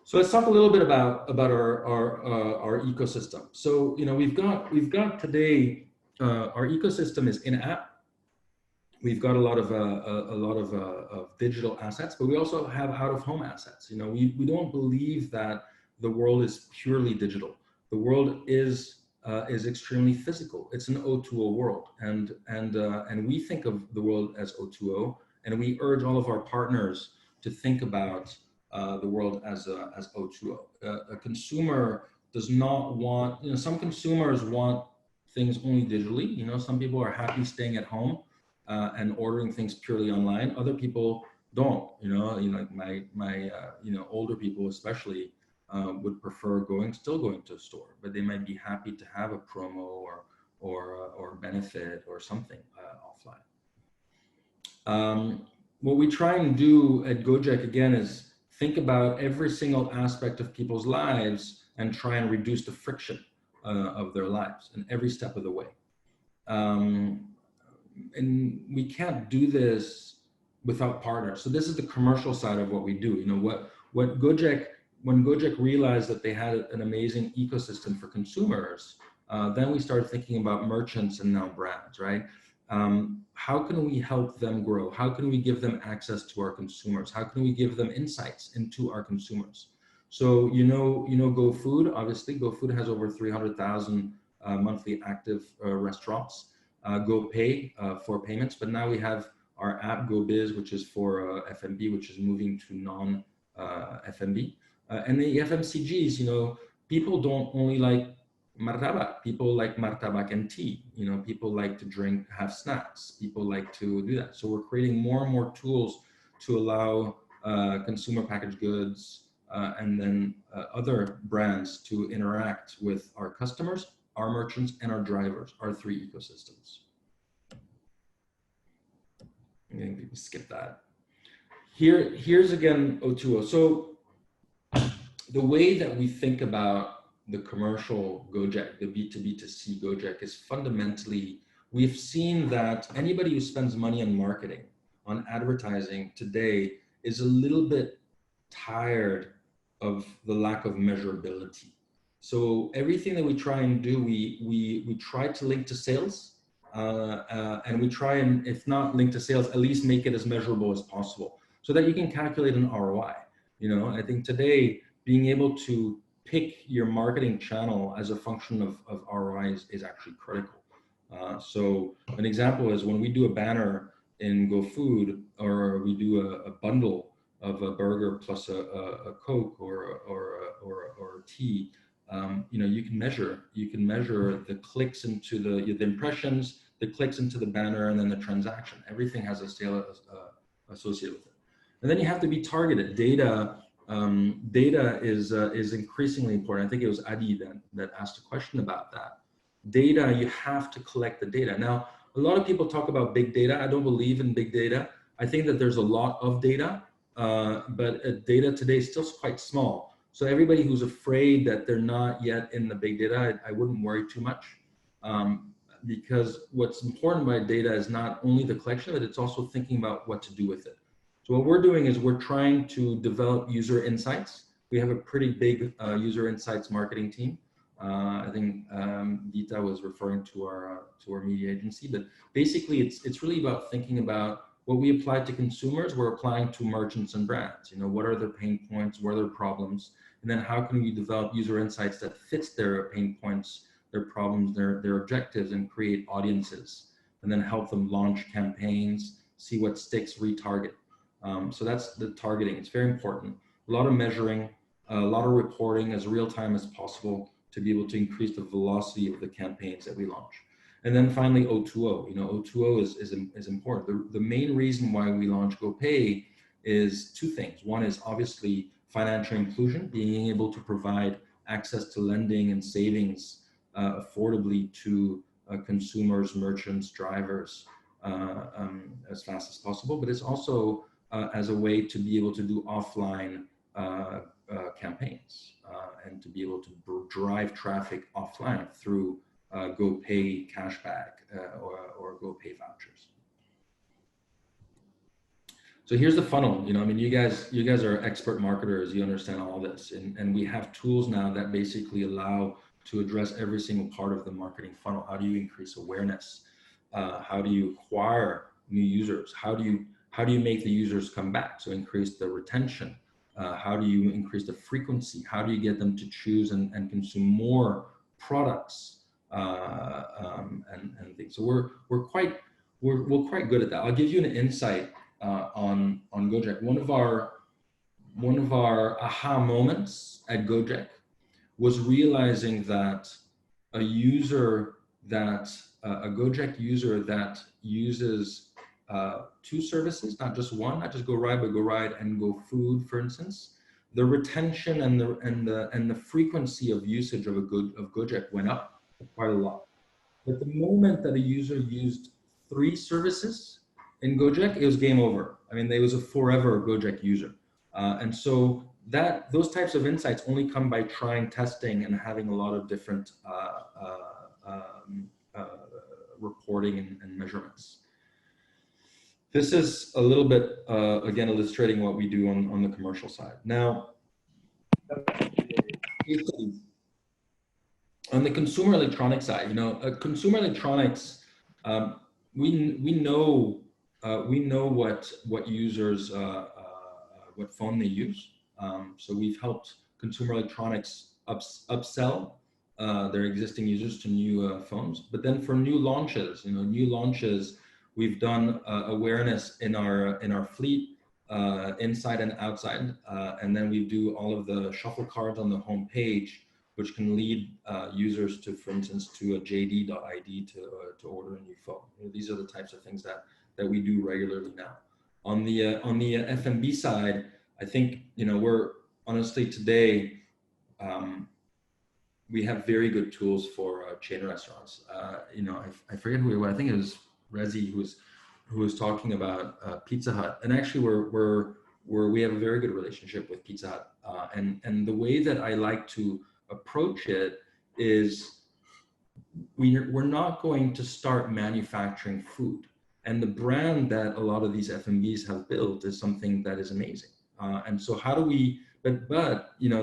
So let's talk a little bit about our ecosystem. So, you know, we've got today our ecosystem is in-app. We've got a lot of digital assets, but we also have out-of-home assets. You know, we don't believe that the world is purely digital. The world is extremely physical. It's an O2O world, and we think of the world as O2O, and we urge all of our partners to think about the world as O2O. A consumer does not want, you know, some consumers want things only digitally. You know, some people are happy staying at home and ordering things purely online. Other people don't. You know, my you know, older people especially would prefer still going to a store, but they might be happy to have a promo or benefit or something offline. What we try and do at Gojek, again, is think about every single aspect of people's lives and try and reduce the friction of their lives in every step of the way. And we can't do this without partners. So this is the commercial side of what we do. You know, when Gojek realized that they had an amazing ecosystem for consumers, then we started thinking about merchants and now brands, right? How can we help them grow? How can we give them access to our consumers? How can we give them insights into our consumers? So, you know, GoFood, obviously, GoFood has over 300,000 monthly active restaurants. GoPay for payments, but now we have our app GoBiz, which is for FMB, which is moving to non-FMB. And the FMCGs, you know, people don't only like martabak. People like martabak and tea. You know, people like to have snacks. People like to do that. So we're creating more and more tools to allow consumer packaged goods and then other brands to interact with our customers, our merchants, and our drivers, our three ecosystems. I'm going to skip that. Here's again O2O. So the way that we think about the commercial Gojek, the B2B2C Gojek, is fundamentally, we've seen that anybody who spends money on marketing, on advertising today, is a little bit tired of the lack of measurability. So everything that we try and do, we try to link to sales, and we try and, if not link to sales, at least make it as measurable as possible so that you can calculate an ROI. You know, I think today, being able to pick your marketing channel as a function of ROI is actually critical. So an example is when we do a banner in GoFood, or we do a bundle of a burger plus a Coke or tea, you know, you can measure the clicks into the impressions, the clicks into the banner, and then the transaction. Everything has a sale associated with it. And then you have to be targeted. Data is increasingly important. I think it was Adi that asked a question about that. Data, you have to collect the data. Now, a lot of people talk about big data. I don't believe in big data. I think that there's a lot of data, but data today is still quite small. So everybody who's afraid that they're not yet in the big data, I wouldn't worry too much, because what's important by data is not only the collection, but it's also thinking about what to do with it. So what we're doing is we're trying to develop user insights. We have a pretty big user insights marketing team. I think Andita was referring to our media agency, but basically it's really about thinking about what we apply to consumers, we're applying to merchants and brands. You know, what are their pain points, what are their problems, and then how can we develop user insights that fits their pain points, their problems, their objectives, and create audiences, and then help them launch campaigns, see what sticks, retarget. So that's the targeting. It's very important. A lot of measuring, a lot of reporting as real time as possible to be able to increase the velocity of the campaigns that we launch. And then finally, O2O. You know, O2O is important. The main reason why we launched GoPay is two things. One is obviously financial inclusion, being able to provide access to lending and savings affordably to consumers, merchants, drivers as fast as possible. But it's also as a way to be able to do offline campaigns and to be able to drive traffic offline through GoPay cashback or GoPay vouchers. So here's the funnel. You know, I mean, you guys are expert marketers. You understand all this, and we have tools now that basically allow to address every single part of the marketing funnel. How do you increase awareness? How do you acquire new users? How do you make the users come back? So increase the retention. How do you increase the frequency? How do you get them to choose and consume more products and things? So we're quite good at that. I'll give you an insight on Gojek. One of our aha moments at Gojek was realizing that a Gojek user that uses two services, not just one, not just GoRide, but GoRide and GoFood, for instance, the retention and the frequency of usage of Gojek went up quite a lot. But the moment that a user used 3 services in Gojek, it was game over. I mean, it was a forever Gojek user. And so those types of insights only come by trying, testing, and having a lot of different reporting and measurements. This is a little bit, again, illustrating what we do on the commercial side. Now, on the consumer electronics side, you know, consumer electronics, we know what users, what phone they use. So we've helped consumer electronics upsell their existing users to new phones. But then for new launches, we've done awareness in our fleet, inside and outside, and then we do all of the shuffle cards on the home page which can lead users to, for instance, to a jd.id to order a new phone. These are the types of things that we do regularly now. On the F&B side, I think we're honestly today we have very good tools for chain restaurants. I forget who it was. I think it was Rezi who was talking about Pizza Hut, and actually we have a very good relationship with Pizza Hut. And the way that I like to approach it is we're not going to start manufacturing food. And the brand that a lot of these F&Bs have built is something that is amazing. And so how do we, but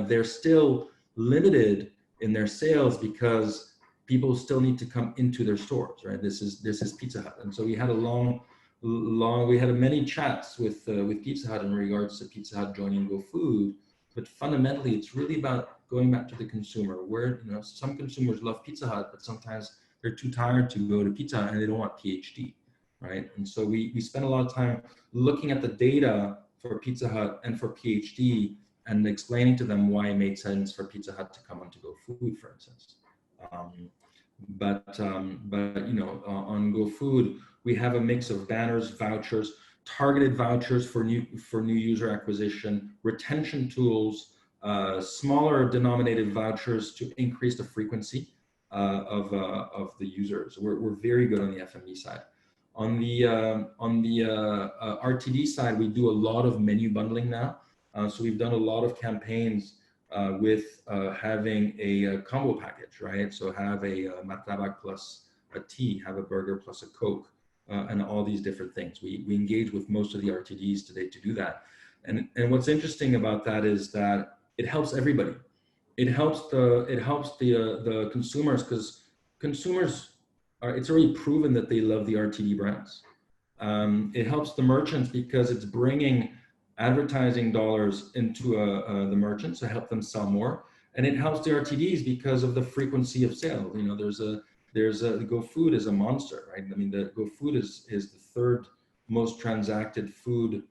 they're still limited in their sales because people still need to come into their stores, right? This is Pizza Hut. And so we had we had many chats with Pizza Hut in regards to Pizza Hut joining GoFood, but fundamentally it's really about going back to the consumer, where some consumers love Pizza Hut, but sometimes they're too tired to go to Pizza Hut and they don't want PhD, right? And so we spend a lot of time looking at the data for Pizza Hut and for PhD and explaining to them why it made sense for Pizza Hut to come onto GoFood, for instance. But on GoFood, we have a mix of banners, vouchers, targeted vouchers for new user acquisition, retention tools, smaller denominated vouchers to increase the frequency of the users. We're very good on the F&B side. On the RTD side, we do a lot of menu bundling now. So we've done a lot of campaigns with having a combo package, right? So have a martabak plus a tea, have a burger plus a Coke, and all these different things. We engage with most of the RTDs today to do that. And what's interesting about that is that it helps everybody. It helps the consumers, because consumers it's already proven that they love the RTD brands. It helps the merchants because it's bringing advertising dollars into the merchants to help them sell more, and it helps the RTDs because of the frequency of sale. There's a GoFood is a monster, right? I mean, the GoFood is the third most transacted food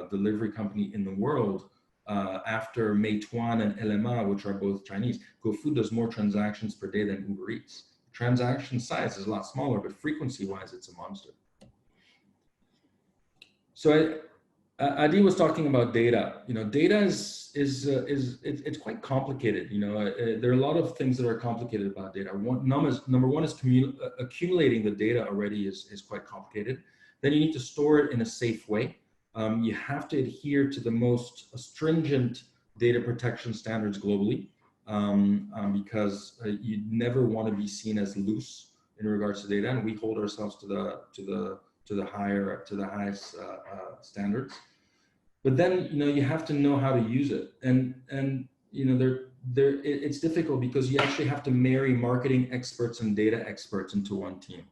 delivery company in the world after Meituan and LMA, which are both Chinese. GoFood does more transactions per day than Uber Eats. Transaction size is a lot smaller, but frequency-wise, it's a monster. So Adi was talking about data. Data it's quite complicated. There are a lot of things that are complicated about data. Number one is accumulating the data already is quite complicated. Then you need to store it in a safe way. You have to adhere to the most stringent data protection standards globally, because you never want to be seen as loose in regards to data, and we hold ourselves to the highest standards. But then you have to know how to use it, and it's difficult because you actually have to marry marketing experts and data experts into one team,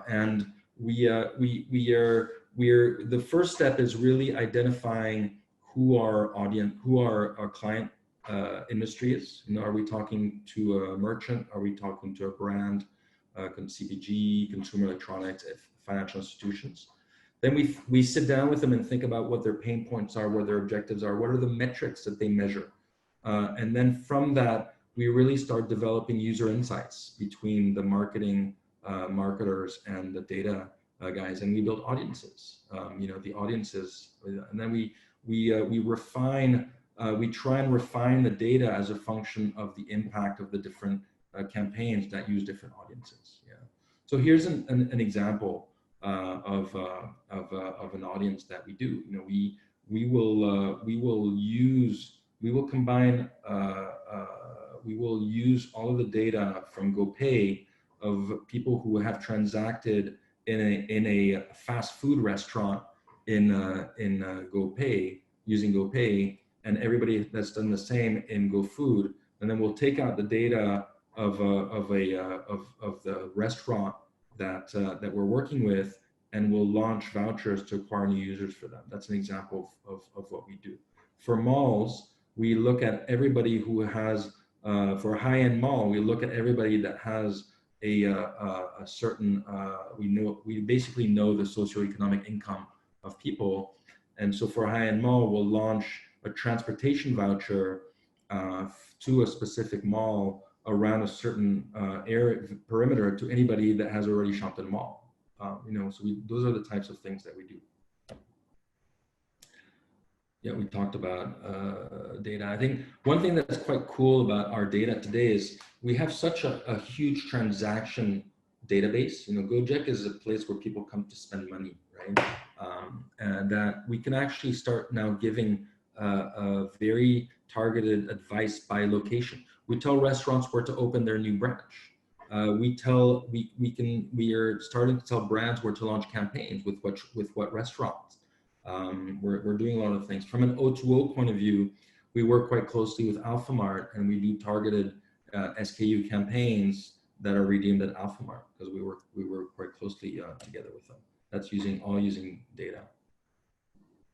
and the first step is really identifying who our audience, who our client industry is. Are we talking to a merchant? Are we talking to a brand, CPG, consumer electronics, financial institutions? Then we sit down with them and think about what their pain points are, what their objectives are, what are the metrics that they measure. And then from that, we really start developing user insights between the marketers and the data guys, and we build audiences. The audiences, and then we refine. We try and refine the data as a function of the impact of the different campaigns that use different audiences. Yeah. So here's an example of an audience that we do. We will use all of the data from GoPay of people who have transacted in a fast food restaurant in GoPay, using GoPay, and everybody that's done the same in GoFood, and then we'll take out the data of the restaurant that we're working with, and we'll launch vouchers to acquire new users for them. That's an example of what we do. For malls, we look at everybody who has, for a high-end mall, we look at everybody that has a certain, we basically know the socioeconomic income of people. And so for a high-end mall, we'll launch a transportation voucher to a specific mall around a certain area perimeter to anybody that has already shopped in the mall. You know, so those are the types of things that we do. Yeah, we talked about data. I think one thing that's quite cool about our data today is we have such a huge transaction database. You know, Gojek is a place where people come to spend money, right? And that we can actually start now giving a very targeted advice by location. We tell restaurants where to open their new branch. We are starting to tell brands where to launch campaigns with what restaurants. We're doing a lot of things. From an O2O point of view, we work quite closely with Alphamart, and we do targeted SKU campaigns that are redeemed at Alphamart because we work quite closely together with them. That's all using data.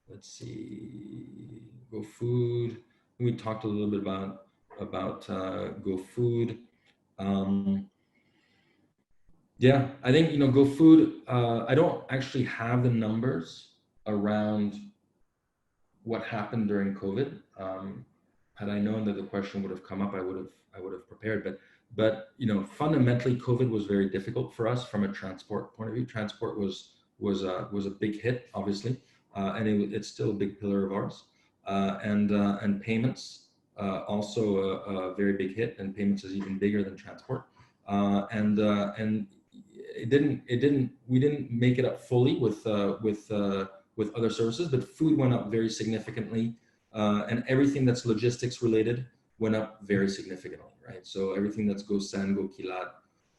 Let's see, GoFood. We talked a little bit about GoFood. Yeah, I think, you know, GoFood, I don't actually have the numbers around what happened during COVID. Had I known that the question would have come up, I would have prepared. But you know, fundamentally, COVID was very difficult for us from a transport point of view. Transport was a big hit, obviously, and it's still a big pillar of ours. And payments also a very big hit, and payments is even bigger than transport. And we didn't make it up fully with other services, but food went up very significantly, and everything that's logistics related went up very significantly, right? So everything that's GoSend, GoKilat,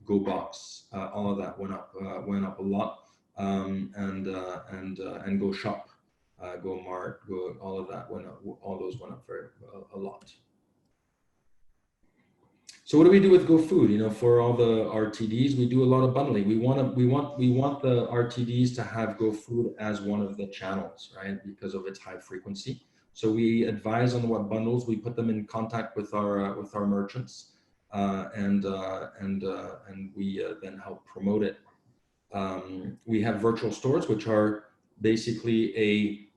GoBox, all of that went up a lot, and GoShop, GoMart, all of that went up. All those went up a lot. So what do we do with GoFood? You know, for all the RTDs, we do a lot of bundling. We want the RTDs to have GoFood as one of the channels, right? Because of its high frequency. So we advise on what bundles. We put them in contact with our merchants, and we then help promote it. We have virtual stores, which are basically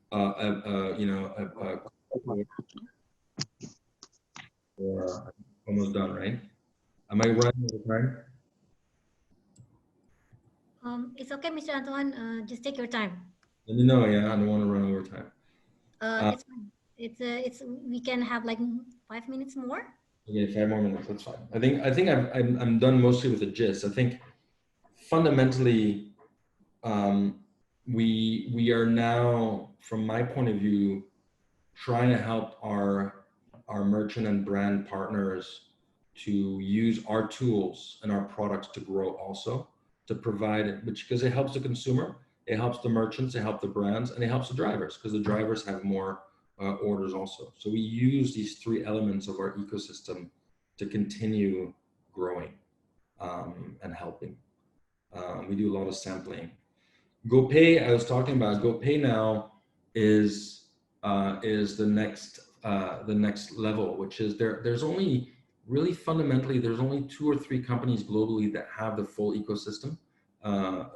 almost done, right? Am I running out of time? It's okay, Mr. Antoine. Just take your time. Let me know. Yeah, I don't want to run over time. It's fine. It's we can have like 5 minutes more. Okay, 5 more minutes. That's fine. I think I'm done mostly with the gist. I think fundamentally, we are now, from my point of view, trying to help our merchant and brand partners to use our tools and our products to grow also, to provide, because it helps the consumer, it helps the merchants, it helps the brands, and it helps the drivers, because the drivers have more orders also. So we use these 3 elements of our ecosystem to continue growing and helping. We do a lot of sampling. GoPay, I was talking about, GoPay now is the next level, which is there's only really fundamentally, there's only 2 or 3 companies globally that have the full ecosystem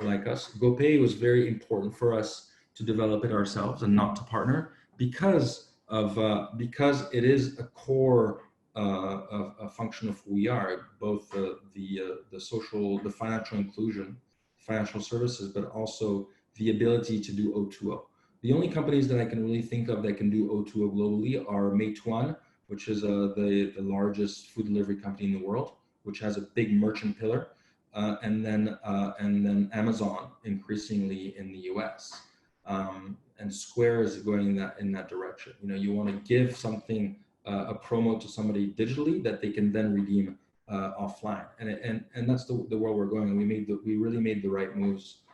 like us. GoPay was very important for us to develop it ourselves and not to partner because it is a core a function of who we are, both the social, the financial inclusion, financial services, but also the ability to do O2O. The only companies that I can really think of that can do O2O globally are Meituan, which is the largest food delivery company in the world, which has a big merchant pillar, and then Amazon increasingly in the US. And Square is going in that direction. You know, you want to give something, a promo to somebody digitally that they can then redeem offline, and that's the world we're going. And we really made the right moves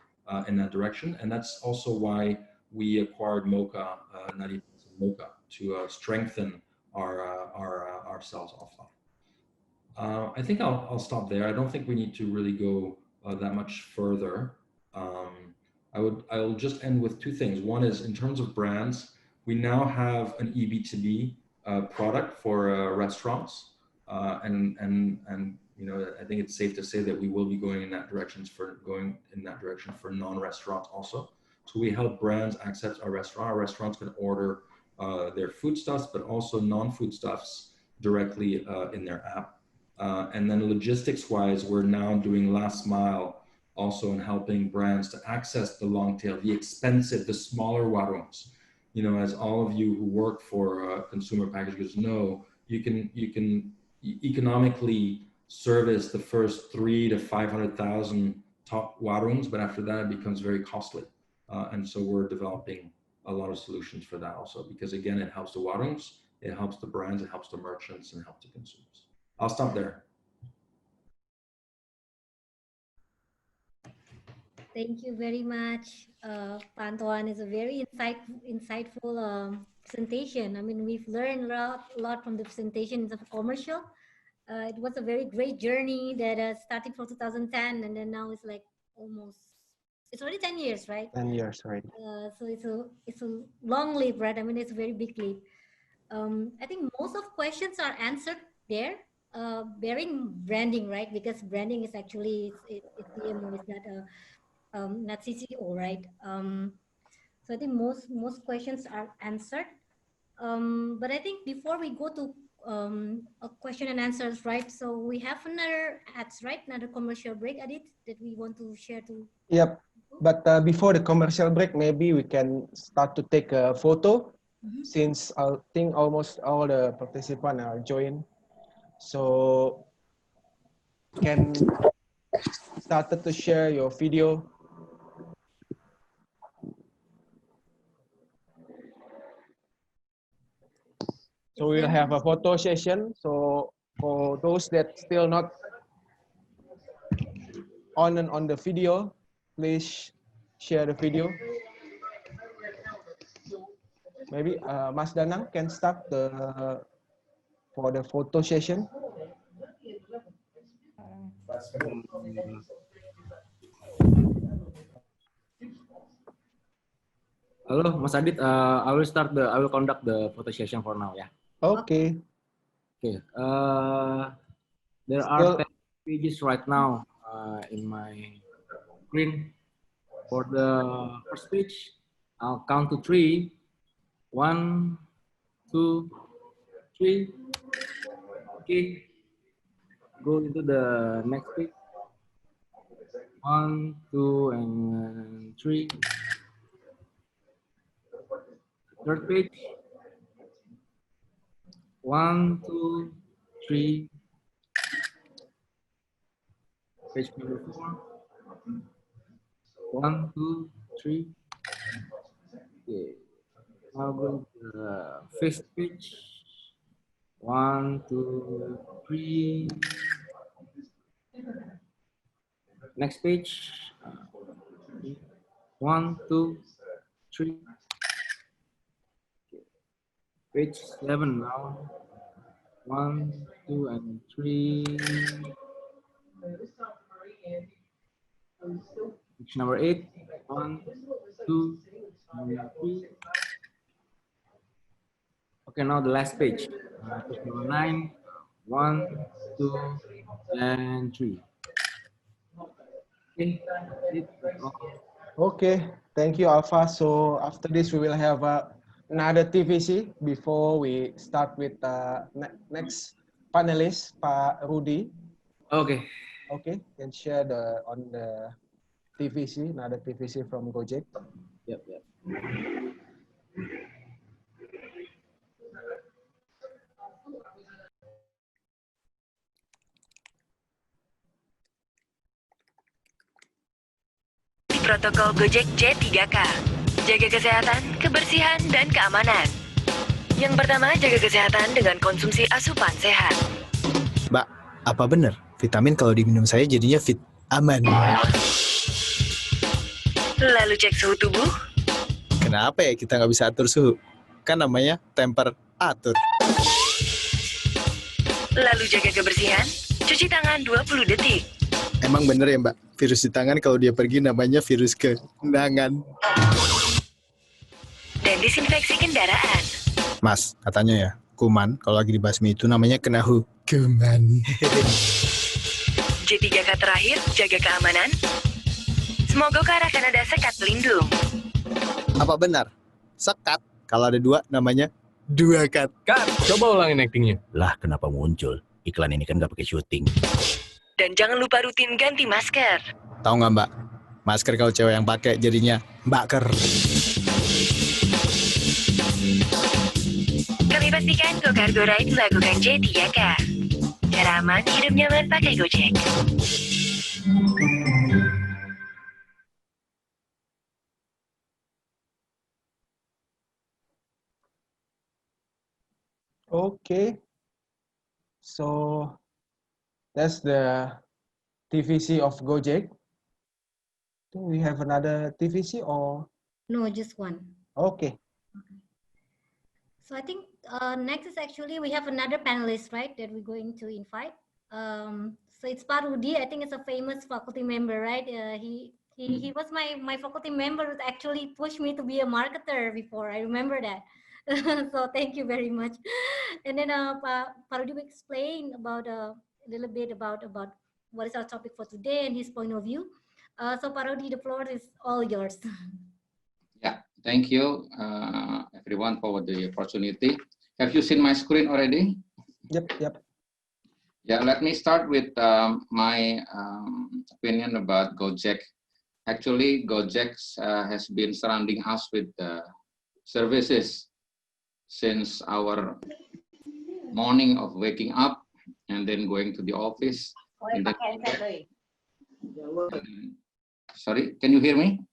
in that direction, and that's also why we acquired Mocha, 90% Mocha, to strengthen ourselves offline. I think I'll stop there. I don't think we need to really go that much further. I'll just end with 2 things. One is, in terms of brands, we now have an eB2B product for restaurants, and you know, I think it's safe to say that we will be going in that direction for non-restaurants also. So we help brands access our restaurant. Our restaurants can order their foodstuffs, but also non-foodstuffs directly in their app. And then logistics-wise, we're now doing last mile also in helping brands to access the long tail, the expensive, the smaller warungs. You know, as all of you who work for consumer packaged goods know, you can economically service the first 300,000 to 500,000 top warungs, but after that it becomes very costly. And so we're developing a lot of solutions for that also, because again, it helps the warungs, it helps the brands, it helps the merchants, and helps the consumers. I'll stop there. Thank you very much, Antoine. It's a very insightful presentation. I mean, we've learned a lot from the presentations of commercial. It was a very great journey that started from 2010, and then now it's like it's already 10 years, right? 10 years, right? So it's a long leap, right? I mean, it's a very big leap. I think most of questions are answered there, bearing branding, right? Because branding is actually it's DMO, is not CCO, right? So I think most questions are answered. But I think before we go to a question and answers, right? So we have another ads, right? Another commercial break, Adit, that we want to share to. Yep. But before the commercial break, maybe we can start to take a photo, since I think almost all the participants are joined. So can start to share your video. So we'll have a photo session. So for those that still not on the video, please share the video. Maybe Mas Danang can start for the photo session. Hello, Mas Adit. I will conduct the photo session for now. Yeah. Okay. Okay. There are 10 pages right now in my screen. For the first page, I'll count to 3. 1, 2, 3. Okay. Go into the next page. 1, 2, and 3. Third page. 1, 2, 3. Page number 4. 1, 2, 3. Okay. Now go to the fifth page. 1, 2, 3. Next page. 1, 2, 3. Page 7 now. 1, 2, and 3. Page number 8. 1, 2, and 3. Okay, now the last page. Page number 9. 1, 2, and 3. Okay. Okay, thank you, Alpha. So after this, we will have another TVC before we start with next panelist, Pak Rudy. Okay. Okay, can share on the TVC, another TVC from Gojek. Yep. Protokol Gojek J3K. Jaga kesehatan, kebersihan, dan keamanan. Yang pertama, jaga kesehatan dengan konsumsi asupan sehat. Mbak, apa benar vitamin kalau diminum saya jadinya fit? Aman. Lalu cek suhu tubuh. Kenapa ya kita nggak bisa atur suhu? Kan namanya temperatur. Lalu jaga kebersihan, cuci tangan 20 detik. Emang bener ya Mbak, virus di tangan kalau dia pergi namanya virus kendangan. Dan disinfeksi kendaraan. Mas, katanya ya, kuman kalau lagi dibasmi itu namanya kena hukuman. J3K terakhir, jaga keamanan. Smogokar akan ada sekat pelindung. Apa benar? Sekat, kalau ada 2 namanya 2 cut. Cut. Coba ulangin actingnya. Lah, kenapa muncul? Iklan ini kan nggak pakai syuting. Dan jangan lupa rutin ganti masker. Tahu nggak Mbak? Masker kalau cewek yang pakai jadinya mbaker. Kami pastikan Go Ride melakukan J3K. Cara aman, hidup nyaman pakai Gojek. Okay, so that's the TVC of Gojek. Do we have another TVC or? No, just one. Okay. So I think next is actually we have another panelist, right, that we're going to invite. So it's Rudy. I think it's a famous faculty member, right? He was my faculty member who actually pushed me to be a marketer before. I remember that. So thank you very much. And then Rudy will explain about a little bit about what is our topic for today and his point of view. So Rudy, the floor is all yours. Yeah, thank you everyone for the opportunity. Have you seen my screen already? Yep. Yeah, let me start with my opinion about Gojek. Actually, Gojek has been surrounding us with services since our morning of waking up and then going to the office. And then, sorry, can you hear me?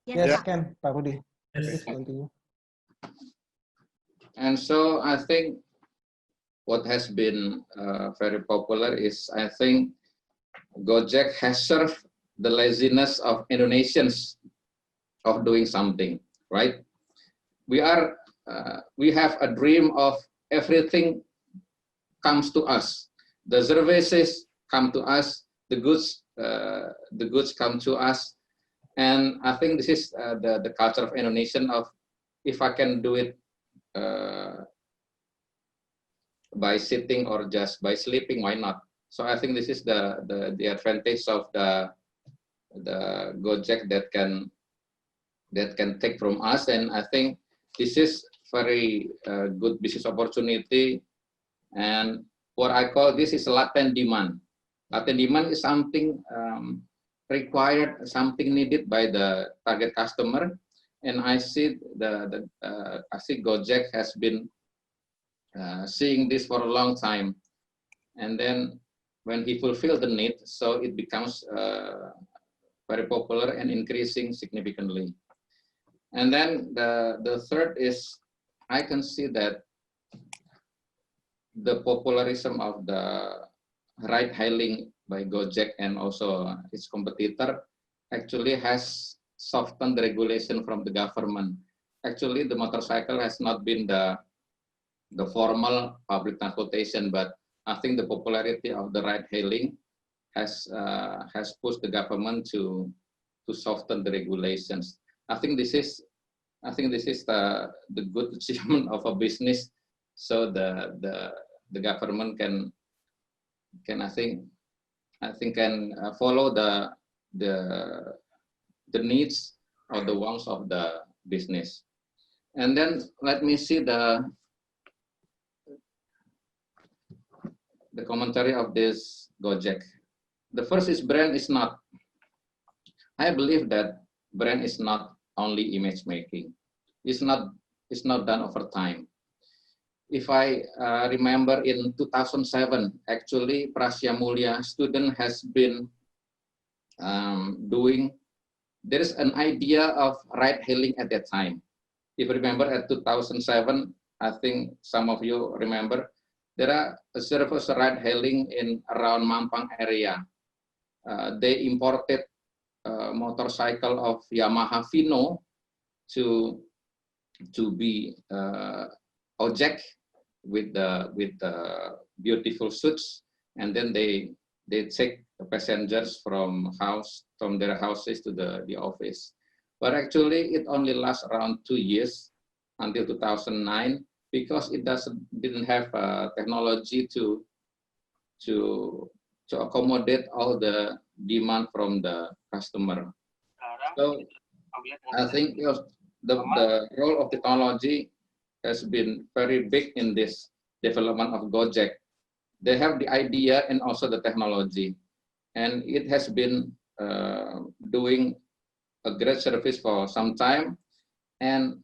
Yes, can, Pak Rudy. Please continue. And so I think what has been very popular is, I think Gojek has served the laziness of Indonesians of doing something, right? We have a dream of everything comes to us. The services come to us, the goods come to us. And I think this is the culture of Indonesian of, if I can do it by sitting or just by sleeping, why not? So I think this is the advantage of the Gojek that can take from us. And I think this is very good business opportunity. And what I call this is latent demand. Latent demand is something required, something needed by the target customer, and I see I see Gojek has been seeing this for a long time, and then when he fulfilled the need, so it becomes very popular and increasing significantly. And then the third is, I can see that the popularism of the ride-hailing by Gojek and also its competitor actually has softened the regulation from the government. Actually, the motorcycle has not been the formal public transportation, but I think the popularity of the ride-hailing has pushed the government to soften the regulations. I think this is the good achievement of a business. So the government can I think can follow the needs or the wants of the business. And then let me see the commentary of this Gojek. The first is brand is not. I believe that brand is not only image making. It's not done over time. If I remember in 2007, actually Prasetiya Mulya student has been there is an idea of ride hailing at that time. If you remember at 2007, I think some of you remember, there are a service ride hailing in around Mampang area. They imported a motorcycle of Yamaha Vino to be ojek with the beautiful suits, and then they take the passengers from their houses to the office. But actually, it only lasts around 2 years until 2009 because it didn't have technology to accommodate all the demand from the customer. So I think the role of technology has been very big in this development of Gojek. They have the idea and also the technology, and it has been doing a great service for some time. And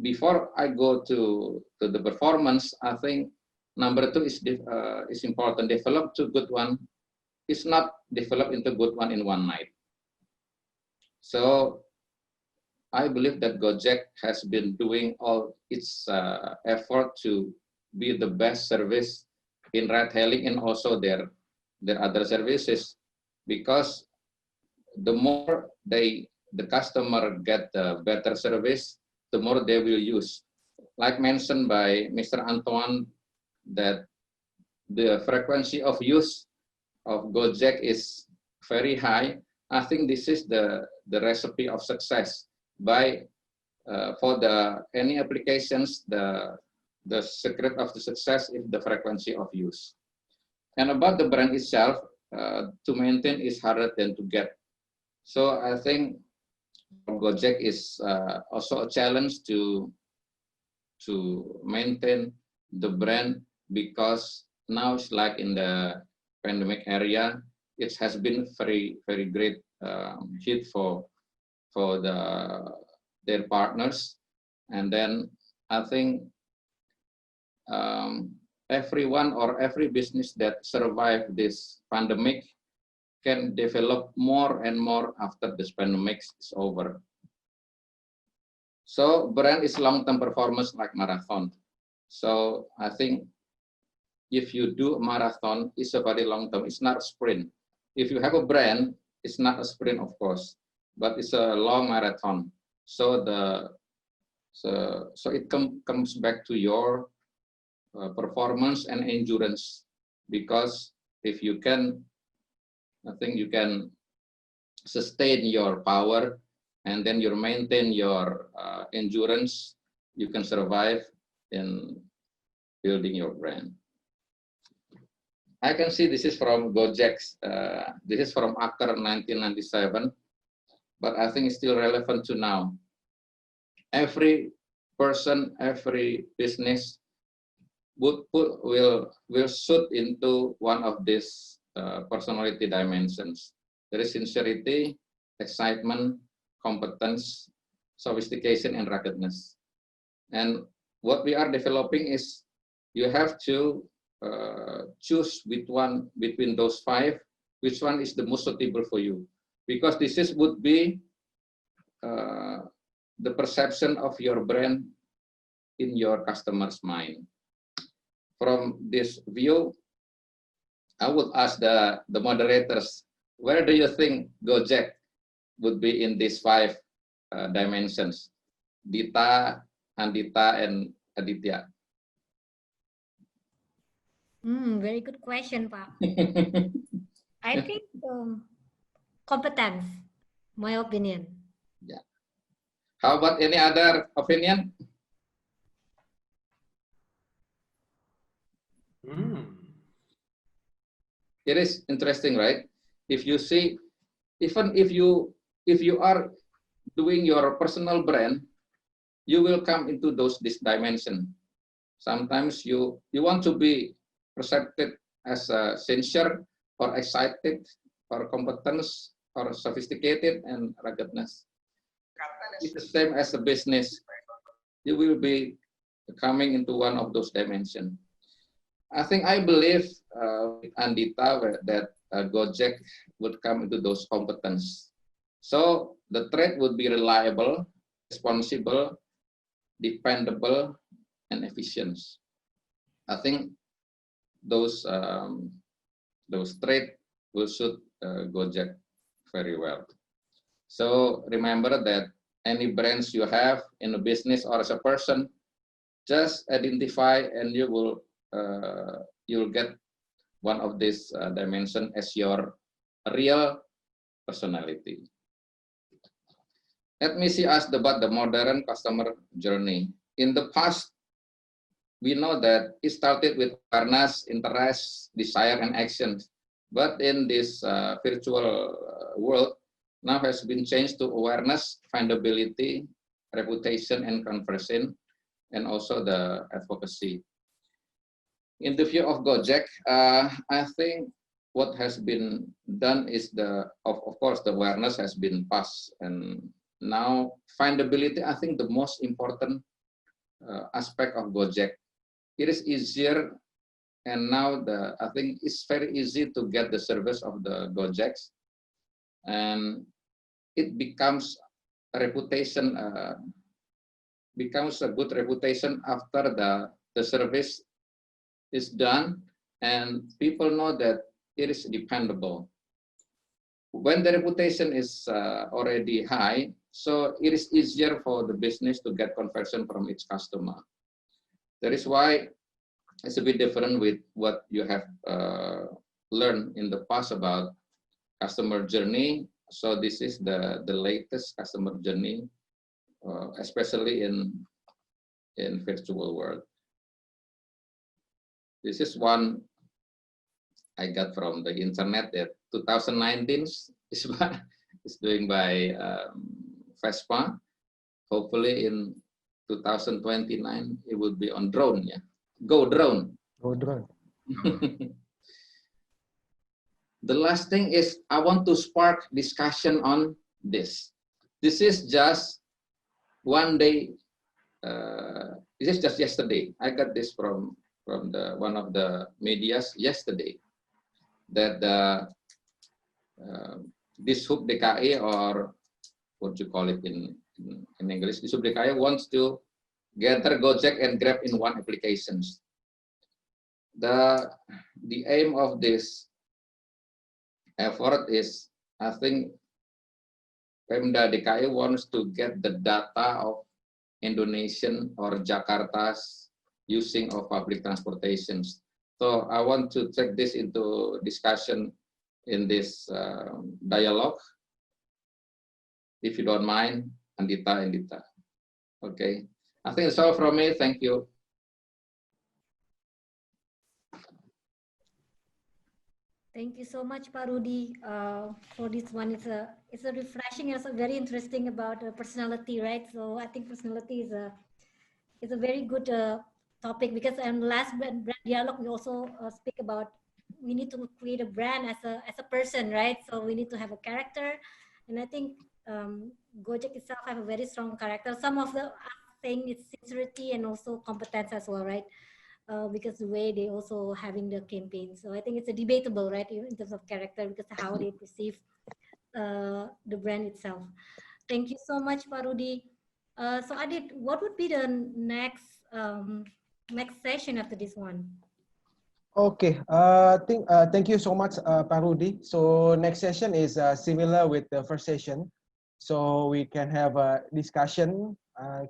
before I go to the performance, I think number two is important. Develop to good one is not developed into good one in one night. So I believe that Gojek has been doing all its effort to be the best service in ride-hailing and also their other services, because the more the customer get better service, the more they will use. Like mentioned by Mr. Antoine, that the frequency of use of Gojek is very high. I think this is the recipe of success. For any applications, the secret of the success is the frequency of use. And about the brand itself, to maintain is harder than to get. So I think Gojek is also a challenge to maintain the brand, because now it's like in the pandemic area, it has been very great hit for their partners. And then I think everyone or every business that survived this pandemic can develop more and more after this pandemic is over. So brand is long-term performance like marathon. So I think if you do a marathon, it's a very long-term, it's not a sprint. If you have a brand, it's not a sprint, of course, but it's a long marathon. So it comes back to your performance and endurance, because if you can, I think you can sustain your power and then you maintain your endurance, you can survive in building your brand. I can see this is from Gojek's, this is from Aker 1997, but I think it's still relevant to now. Every person, every business will suit into one of these personality dimensions. There is sincerity, excitement, competence, sophistication, and ruggedness. And what we are developing is you have to choose between those five, which one is the most suitable for you, because this would be the perception of your brand in your customer's mind. From this view, I would ask the moderators, where do you think Gojek would be in these five dimensions? Dita, Andita, and Aditya. Very good question, Pak. I think competence, my opinion. Yeah. How about any other opinion? It is interesting, right? If you see, even if you are doing your personal brand, you will come into this dimension. Sometimes you want to be perceived as sincere or excited or competence or sophisticated and ruggedness. It's the same as a business. You will be coming into one of those dimensions. I believe with Andita that Gojek would come into those competence. So the trade would be reliable, responsible, dependable, and efficient. I think those traits will suit Gojek very well. So remember that any brands you have in a business or as a person, just identify and you will you'll get one of these dimensions as your real personality. Let me ask about the modern customer journey. In the past, we know that it started with awareness, interest, desire, and actions. But in this virtual world, now has been changed to awareness, findability, reputation and conversion, and also the advocacy. In the view of Gojek, I think what has been done is of course, the awareness has been passed, and now findability, I think the most important aspect of Gojek. It is easier, and now I think it's very easy to get the service of the Gojeks, and it becomes a reputation, becomes a good reputation after the service is done, and people know that it is dependable. When the reputation is already high, so it is easier for the business to get conversion from its customer. That is why it's a bit different with what you have learned in the past about customer journey. So this is the latest customer journey, especially in virtual world. This is one I got from the internet that 2019 is doing by Vespa. Hopefully in 2029 it will be on drone. Yeah, go drone. Go drone. The last thing is I want to spark discussion on this. This is just one day. This is just yesterday. I got this from one of the medias yesterday, that this Hub DKI, or what you call it in English, this Hub DKI wants to gather Gojek and Grab in one applications. The aim of this effort is, I think, Pemda DKI wants to get the data of Indonesian or Jakarta's using of public transportations. So I want to take this into discussion in this dialogue, if you don't mind, Andita. Okay, I think that's all from me. Thank you. Thank you so much, Pak Rudy, for this one. It's a refreshing, it's a very interesting about personality, right? So I think personality is a very good topic, because in last BranDiaLoGue we also speak about we need to create a brand as a person, right? So we need to have a character, and I think Gojek itself have a very strong character. Some of the saying it's sincerity and also competence as well, right? Because the way they also having the campaign. So I think it's a debatable, right, in terms of character, because how they perceive the brand itself. Thank you so much, Pak Rudy. So Adit, what would be the next session after this one? Okay, thank you so much, Pak Rudy. So next session is similar with the first session. So we can have a discussion,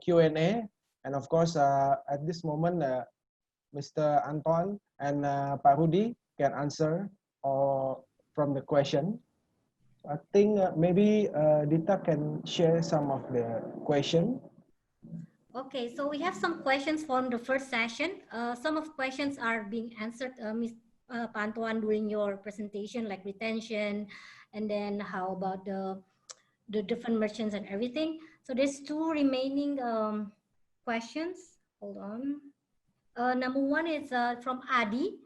Q&A, and of course, at this moment, Mr. Antoine and Pak Rudy can answer from the question. I think maybe Dita can share some of the question. Okay, so we have some questions from the first session. Some of questions are being answered, Ms. Pak Antoine, during your presentation, like retention, and then how about the different merchants and everything. So there's two remaining questions. Hold on. Number one is from Adi.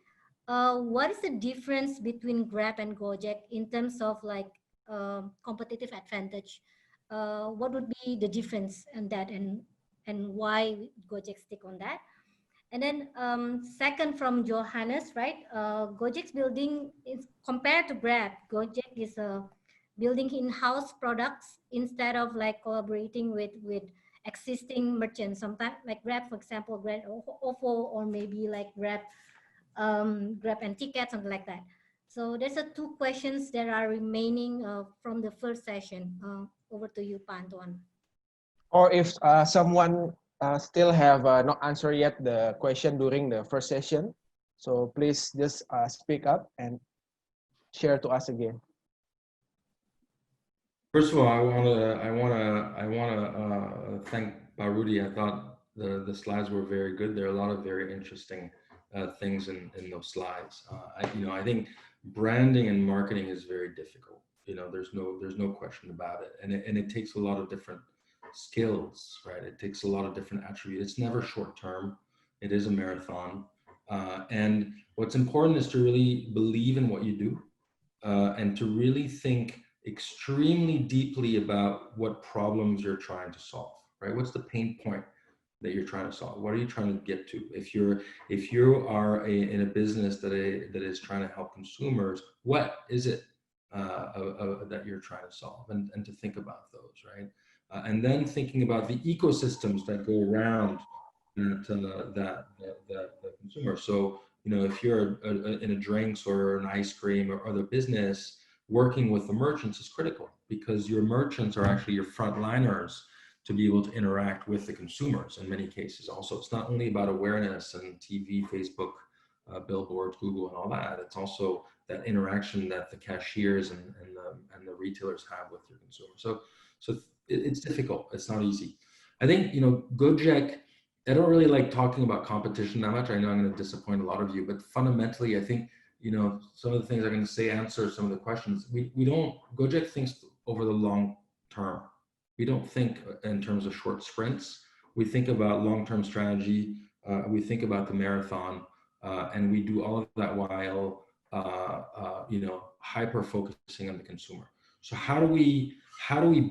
What is the difference between Grab and Gojek in terms of like competitive advantage? What would be the difference in that, and why Gojek stick on that? And then second from Johannes, right? Gojek's building is compared to Grab. Gojek is building in-house products instead of like collaborating with existing merchants. Sometimes like Grab, for example, Grab Ofo, or maybe like Grab and Ticket, something like that. So there's two questions that are remaining from the first session. Over to you, Pak Antoine. Or if someone still have not answered yet the question during the first session, so please just speak up and share to us again. First of all, I wanna thank Rudy. I thought the slides were very good. There are a lot of very interesting things in those slides. I think branding and marketing is very difficult. There's no question about it, and it takes a lot of different skills, right? It takes a lot of different attributes. It's never short term. It is a marathon. And what's important is to really believe in what you do and to really think extremely deeply about what problems you're trying to solve, right? What's the pain point that you're trying to solve? What are you trying to get to? If you are in a business that is trying to help consumers, what is it that you're trying to solve, and to think about those, right? And then thinking about the ecosystems that go around the consumer. So, you know, if you're in a drinks or an ice cream or other business, working with the merchants is critical, because your merchants are actually your frontliners to be able to interact with the consumers in many cases. Also, it's not only about awareness and TV, Facebook, billboards, Google, and all that. It's also that interaction that the cashiers and the retailers have with your consumers. So it's difficult. It's not easy. I think, you know, Gojek, I don't really like talking about competition that much. I know I'm going to disappoint a lot of you, but fundamentally, I think, you know, some of the things I'm going to say answer some of the questions. Gojek thinks over the long term. We don't think in terms of short sprints. We think about long-term strategy. We think about the marathon, and we do all of that while, you know, hyper-focusing on the consumer. So how do we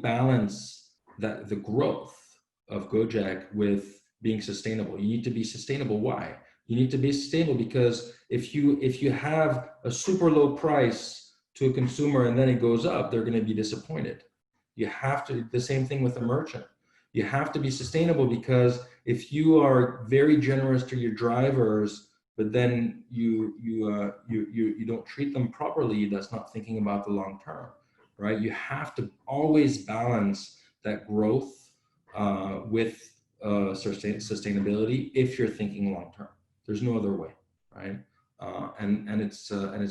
balance the growth of Gojek with being sustainable? You need to be sustainable. Why? You need to be sustainable because if you have a super low price to a consumer and then it goes up, they're going to be disappointed. You have to, the same thing with a merchant. You have to be sustainable, because if you are very generous to your drivers, but then you don't treat them properly, that's not thinking about the long term, right? You have to always balance that growth with sustainability if you're thinking long term. There's no other way, right? And it's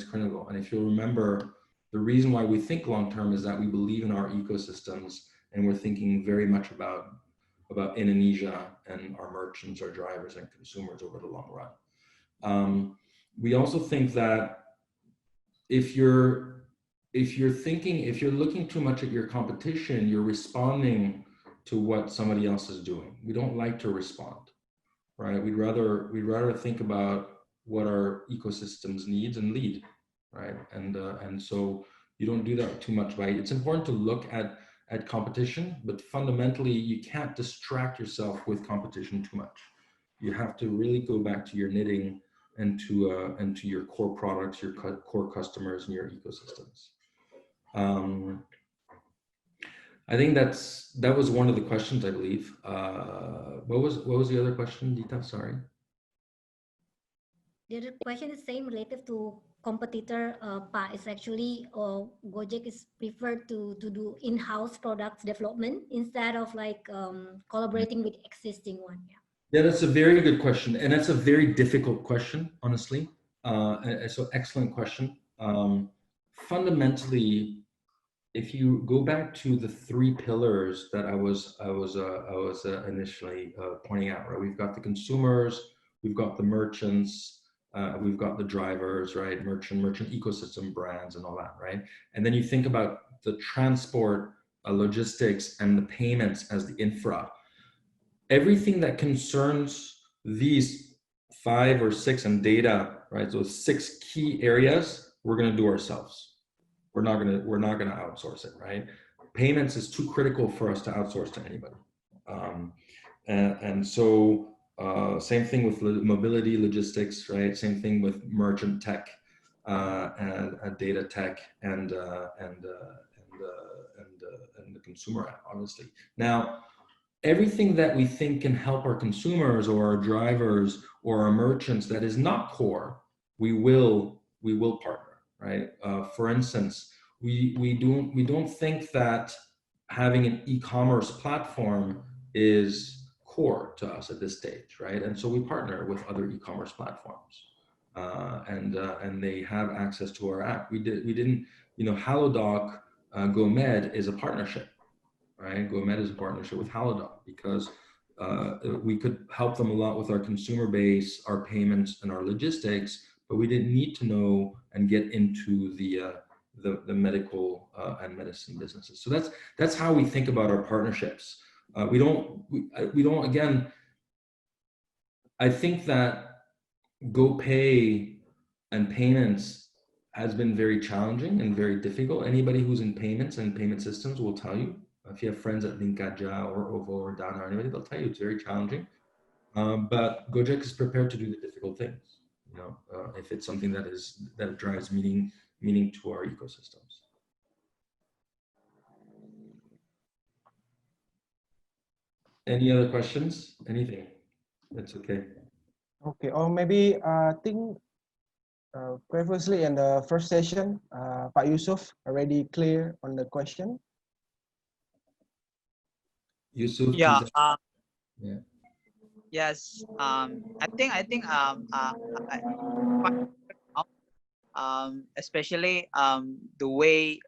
critical. And if you'll remember, the reason why we think long term is that we believe in our ecosystems, and we're thinking very much about Indonesia and our merchants, our drivers, and consumers over the long run. We also think that if you're looking too much at your competition, you're responding to what somebody else is doing. We don't like to respond, right? We'd rather think about what our ecosystems needs and lead, right? And so you don't do that too much, right? It's important to look at competition, but fundamentally you can't distract yourself with competition too much. You have to really go back to your knitting and to your core products, your core customers, and your ecosystems. I think that was one of the questions, I believe. What was the other question, Dita? Sorry. The other question is same related to competitor. Is actually Gojek is preferred to do in-house products development instead of like collaborating with existing one. Yeah, that's a very good question, and that's a very difficult question, honestly. So excellent question. Fundamentally, if you go back to the three pillars that I was initially pointing out, right? We've got the consumers, we've got the merchants, we've got the drivers, right? Merchant ecosystem, brands, and all that, right? And then you think about the transport, logistics, and the payments as the infra. Everything that concerns these 5 or 6 and data, right? Those 6 key areas, we're going to do ourselves. We're not going to outsource it, right? Payments is too critical for us to outsource to anybody. And so same thing with mobility, logistics, right? Same thing with merchant tech and data tech and the consumer app, obviously. Now, everything that we think can help our consumers or our drivers or our merchants that is not core, we will partner. Right. For instance, we don't think that having an e-commerce platform is core to us at this stage, right? And so we partner with other e-commerce platforms, and they have access to our app. We didn't, you know, HaloDoc, GoMed is a partnership, right? GoMed is a partnership with HaloDoc because we could help them a lot with our consumer base, our payments, and our logistics. But we didn't need to know and get into the medical and medicine businesses. So that's how we think about our partnerships. We don't, again, I think that GoPay and payments has been very challenging and very difficult. Anybody who's in payments and payment systems will tell you. If you have friends at Linkaja or OVO or Dana or anybody, they'll tell you it's very challenging. But Gojek is prepared to do the difficult things. You know, if it's something that drives meaning to our ecosystems. Any other questions? Anything? That's okay. Okay, or maybe I think previously in the first session, Pak Yusuf already clear on the question. Yusuf, Yeah. Yeah. Yes. I think especially the way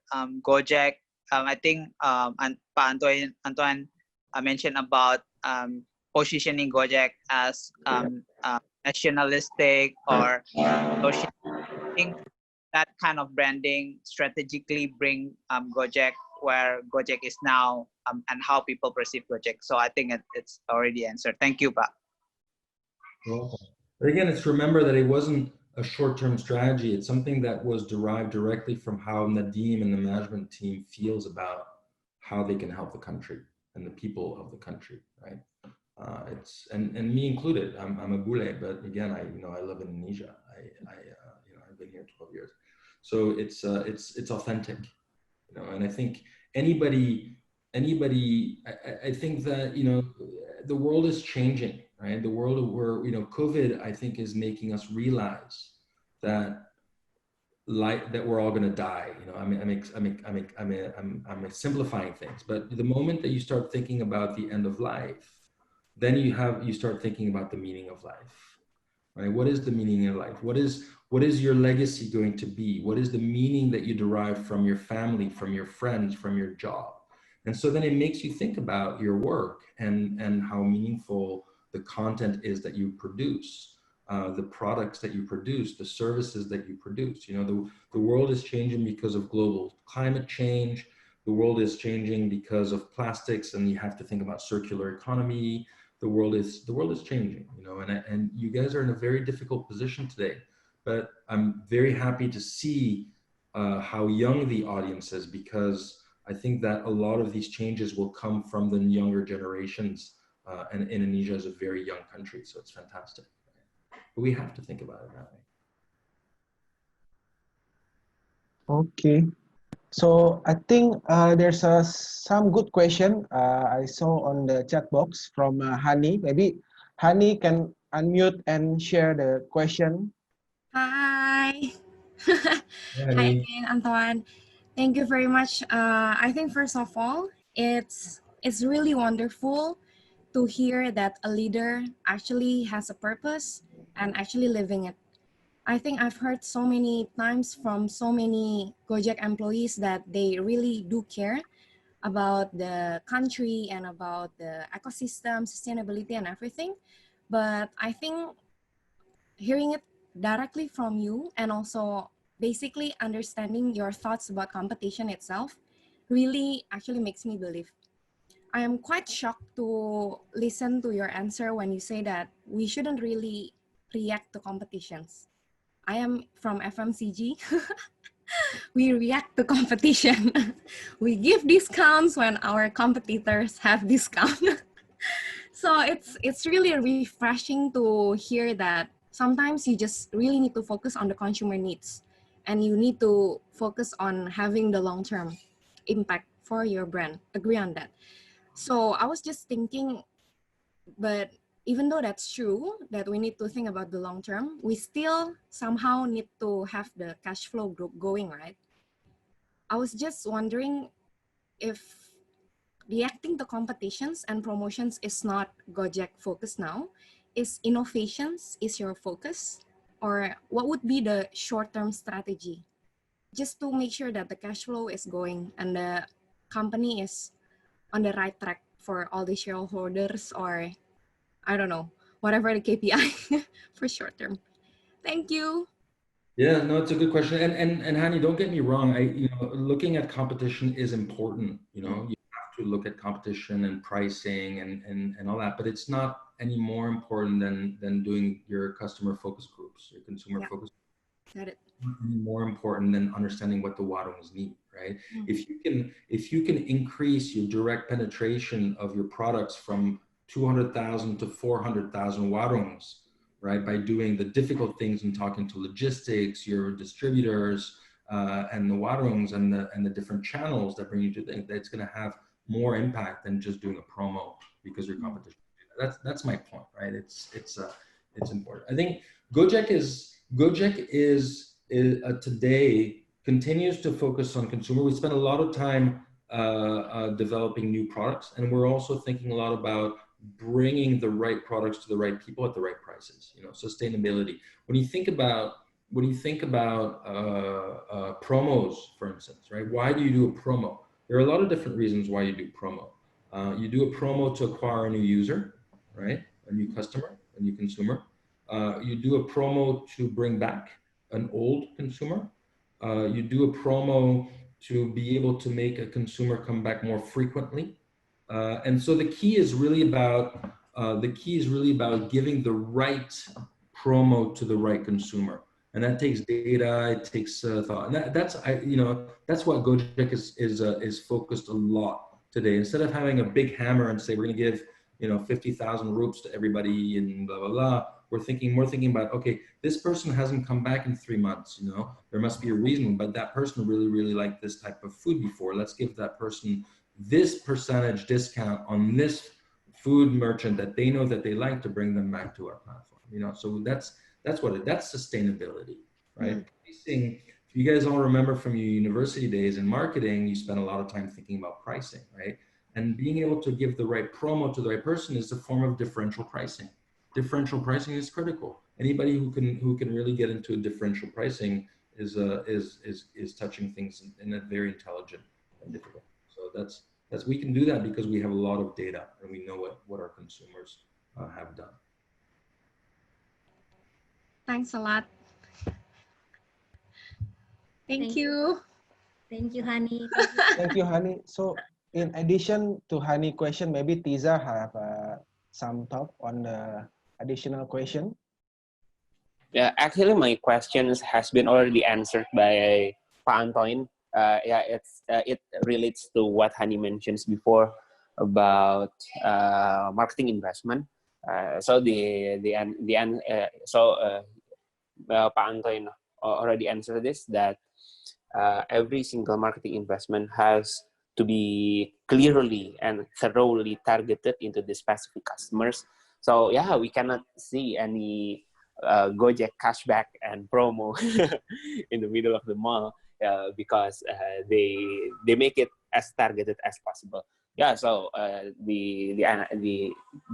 Gojek. I think and Pak Antoine mentioned about positioning Gojek as nationalistic or social. I think that kind of branding strategically bring Gojek where Gojek is now and how people perceive Gojek. So I think it's already answered. Thank you, Pak. Well, but again, it's remember that it wasn't a short-term strategy. It's something that was derived directly from how Nadim and the management team feels about how they can help the country and the people of the country, right? It's and me included. I'm a bule, but again, I live in Indonesia. I've been here 12 years, so it's authentic, And I think anybody. I think that the world is changing, right? The world where COVID, I think, is making us realize that that we're all going to die. I'm simplifying things, but the moment that you start thinking about the end of life, then you start thinking about the meaning of life, right? What is the meaning of life? What is your legacy going to be? What is the meaning that you derive from your family, from your friends, from your job? And so then it makes you think about your work and how meaningful the content is that you produce, the products that you produce, the services that you produce. The world is changing because of global climate change. The world is changing because of plastics, and you have to think about circular economy. The world is changing, and you guys are in a very difficult position today. But I'm very happy to see how young the audience is, because I think that a lot of these changes will come from the younger generations, and Indonesia is a very young country, so it's fantastic. But we have to think about it that way. Okay, so I think there's some good question I saw on the chat box from Hani. Maybe Hani can unmute and share the question. Hi. Hi again, Antoine. Thank you very much. I think first of all, it's really wonderful to hear that a leader actually has a purpose and actually living it. I think I've heard so many times from so many Gojek employees that they really do care about the country and about the ecosystem, sustainability and everything. But I think hearing it directly from you and also basically understanding your thoughts about competition itself really actually makes me believe. I am quite shocked to listen to your answer when you say that we shouldn't really react to competitions. I am from FMCG. We react to competition. We give discounts when our competitors have discounts. So it's really refreshing to hear that sometimes you just really need to focus on the consumer needs, and you need to focus on having the long-term impact for your brand. Agree on that. So I was just thinking, but even though that's true, that we need to think about the long term, we still somehow need to have the cash flow group going, right? I was just wondering if reacting to competitions and promotions is not Gojek focus now. Is innovations is your focus? Or what would be the short-term strategy? Just to make sure that the cash flow is going and the company is on the right track for all the shareholders, or I don't know, whatever the KPI for short term. Thank you. Yeah, no, it's a good question. And Hani, don't get me wrong. Looking at competition is important. You have to look at competition and pricing and all that, but it's not any more important than doing your customer focus groups, your consumer focus groups. Got it. More important than understanding what the warungs need, right? If you can increase your direct penetration of your products from 200,000 to 400,000 warungs, right, by doing the difficult things and talking to logistics, your distributors, and the warungs and the different channels that bring you to things, that's going to have more impact than just doing a promo because your competition. That's my point, right? It's important. I think Gojek is today continues to focus on consumer. We spend a lot of time developing new products, and we're also thinking a lot about bringing the right products to the right people at the right prices. You know, sustainability. When you think about promos, for instance, right? Why do you do a promo? There are a lot of different reasons why you do promo. You do a promo to acquire a new user, right? A new customer, a new consumer. You do a promo to bring back an old consumer. You do a promo to be able to make a consumer come back more frequently. And so the key is really about giving the right promo to the right consumer. And that takes data, it takes thought. And that's what Gojek is focused a lot today. Instead of having a big hammer and say, we're gonna give 50,000 rupees to everybody and blah, blah, blah, we're thinking about, okay, this person hasn't come back in 3 months, there must be a reason, but that person really liked this type of food before. Let's give that person this percentage discount on this food merchant that they know that they like to bring them back to our platform. So that's sustainability, right? Pricing, if you guys all remember from your university days in marketing, you spent a lot of time thinking about pricing, right? And being able to give the right promo to the right person is a form of differential pricing. Differential pricing is critical. Anybody who can really get into a differential pricing is touching things in a very intelligent and difficult. So that's we can do that because we have a lot of data and we know what our consumers have done. Thanks a lot. Thank you. Thank you, Hani. Thank you, Hani. So in addition to Hani question, maybe Tiza have some thought on the additional question. Yeah, actually, my questions has been already answered by Antoine. It relates to what Hani mentions before about marketing investment. So Antoine already answered this, that every single marketing investment has to be clearly and thoroughly targeted into the specific customers. So yeah, we cannot see any Gojek cashback and promo in the middle of the mall because they make it as targeted as possible. Yeah, so the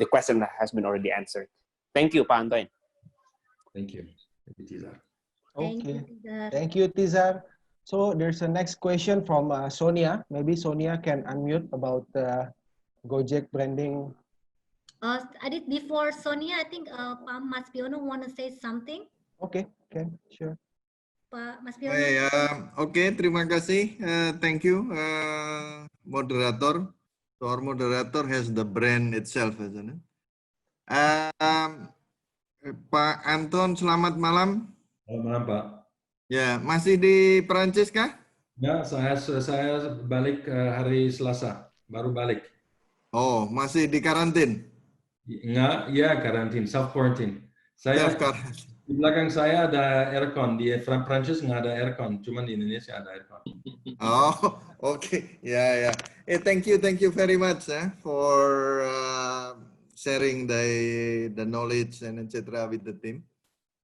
question has been already answered. Thank you, Antoine. Thank you. Thank you, Tizar. Okay. Thank you, Tizar. So there's a next question from Sonia. Maybe Sonia can unmute about Gojek branding. Adit, before Sonia, I think Pak Mas Piono want to say something. Okay, sure. Pak Mas Piono. Okay, terima kasih. Thank you, moderator. So our moderator has the brand itself, isn't it? Pak Anton, selamat malam. Selamat malam, Pak. Ya, masih di Perancis kah? Ya, saya balik hari Selasa, baru balik. Oh, masih di karantin? Enggak, ya karantin, self quarantine. Saya di belakang saya ada aircon, di Perancis nggak ada aircon, cuman di Indonesia ada aircon. Oh, okay, yeah. Thank you very much for sharing the knowledge and etc. with the team.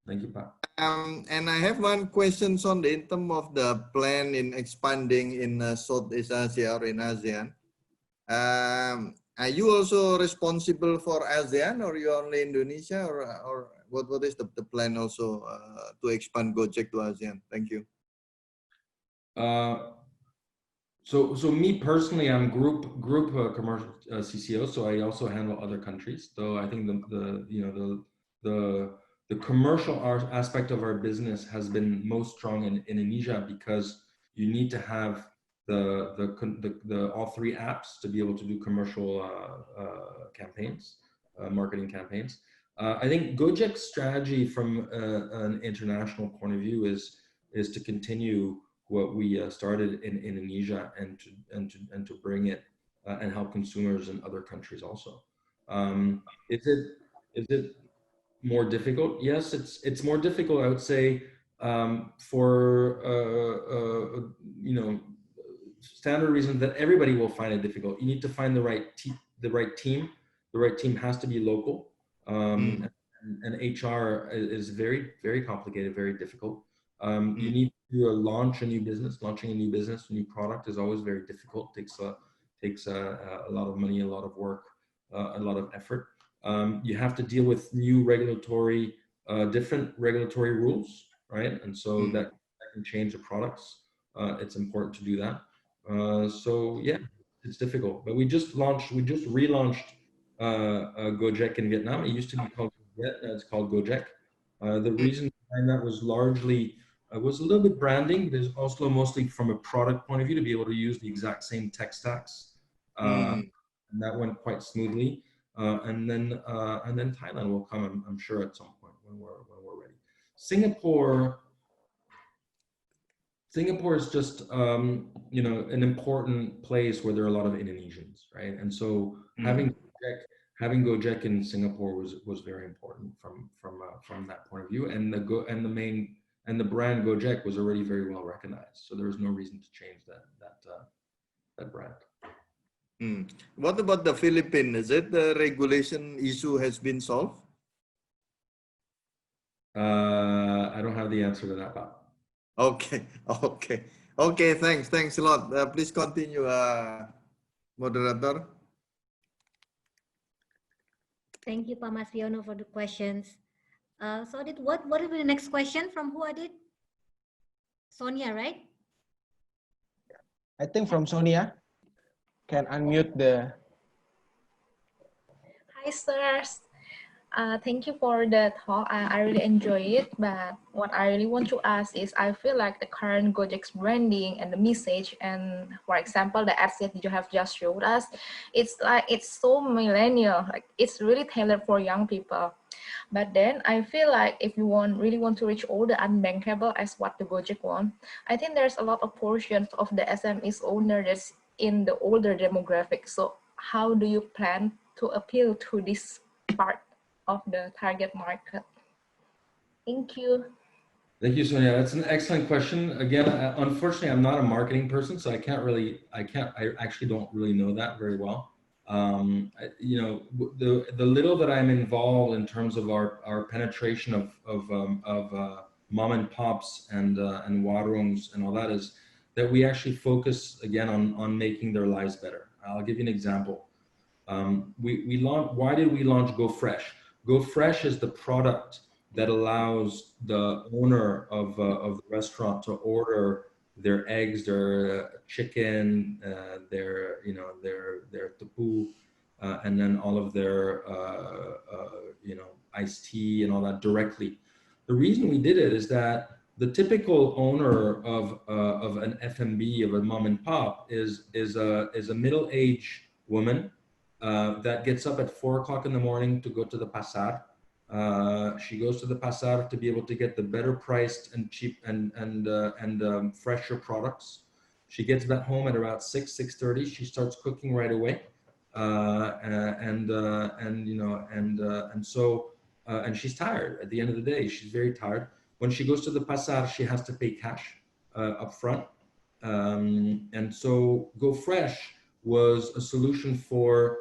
Thank you, Pak. And I have one question in terms of the plan in expanding in Southeast Asia or in ASEAN. Are you also responsible for ASEAN, or you only Indonesia, or what is the plan also to expand Gojek to ASEAN? Thank you. So me personally, I'm group commercial CCO, so I also handle other countries. So I think the commercial aspect of our business has been most strong in Indonesia because you need to have all three apps to be able to do commercial campaigns, marketing campaigns. I think Gojek's strategy from an international point of view is to continue what we started in Indonesia and to bring it and help consumers in other countries also. Is it more difficult? Yes, it's more difficult, I would say, for you know, standard reasons that everybody will find it difficult. You need to find the right team. The right team has to be local, and HR is very, very complicated, very difficult. You need to launch a new business. Launching a new business, a new product is always very difficult. Takes a lot of money, a lot of work, a lot of effort. You have to deal with new regulatory, different regulatory rules, right? And so that can change the products. It's important to do that. So yeah, it's difficult. But we just relaunched Gojek in Vietnam. It used to be called Gojek, it's called Gojek. The reason behind that was largely was a little bit branding. There's also mostly from a product point of view to be able to use the exact same tech stacks, and that went quite smoothly. And then Thailand will come, I'm sure, at some point when we're ready. Singapore is just you know, an important place where there are a lot of Indonesians, right? And so having Gojek in Singapore was very important from that point of view. And the brand Gojek was already very well recognized, so there was no reason to change that brand. What about the Philippines? Is it the regulation issue has been solved? I don't have the answer to that, Bob. Okay. Thanks a lot. Please continue, moderator. Thank you, Pak Mas Piono, for the questions. So Adit, what will be the next question from who, Adit? Sonia, right? I think from Sonia. Can unmute the... Hi, sirs. Thank you for the talk. I really enjoy it. But what I really want to ask is, I feel like the current Gojek's branding and the message, and for example, the ads that you have just showed us, it's so millennial. Like it's really tailored for young people. But then I feel like if you really want to reach all the unbankable as what the Gojek want, I think there's a lot of portions of the SMEs owner that's in the older demographic. So how do you plan to appeal to this part of the target market? Thank you. Thank you, Sonia. That's an excellent question. Again, unfortunately, I'm not a marketing person, so I actually don't really know that very well. You know, the little that I'm involved in terms of our penetration of mom and pops and warungs and all that is that we actually focus again on making their lives better. I'll give you an example. Why did we launch Go Fresh? Go Fresh is the product that allows the owner of the restaurant to order their eggs, their chicken, their tepu, and then all of their iced tea and all that directly. The reason we did it is that the typical owner of an F&B, of a mom and pop, is a middle-aged woman that gets up at 4 o'clock in the morning to go to the pasar. She goes to the pasar to be able to get the better priced and cheap and fresher products. She gets back home at about 6:30. She starts cooking right away, and she's tired at the end of the day. She's very tired. When she goes to the pasar, she has to pay cash up front. And so Go Fresh was a solution for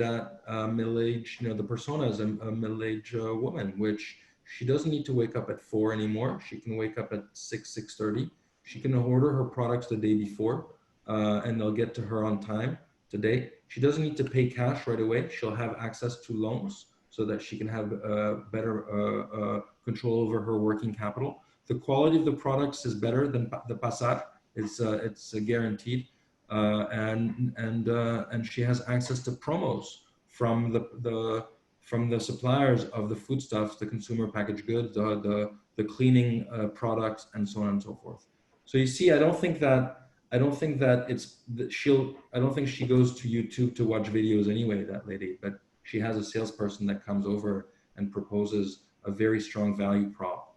that middle-aged, the persona is a middle-aged woman, which she doesn't need to wake up at 4 anymore. She can wake up at 6:30. She can order her products the day before, and they'll get to her on time today. She doesn't need to pay cash right away. She'll have access to loans so that she can have better control over her working capital. The quality of the products is better than the pasar. It's guaranteed, and she has access to promos from the suppliers of the foodstuffs, the consumer packaged goods, the cleaning products, and so on and so forth. So you see, I don't think that I don't think that I don't think she goes to YouTube to watch videos anyway, that lady, but she has a salesperson that comes over and proposes a very strong value prop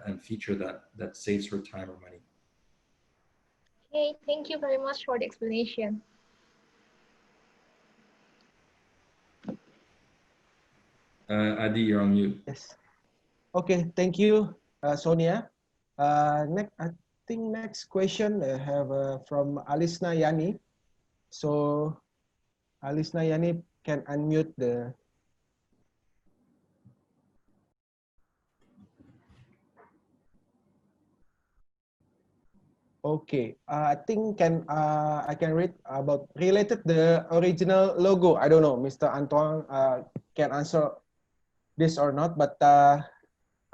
and feature that saves her time or money. Okay, thank you very much for the explanation. Adi, you're on mute. Yes. Okay, thank you, Sonia. Next, I think next question I have from Alisna Yani. So, Alisna Yani can unmute the. Okay, I think I can read about related the original logo. I don't know, Mr. Antoine can answer this or not, but I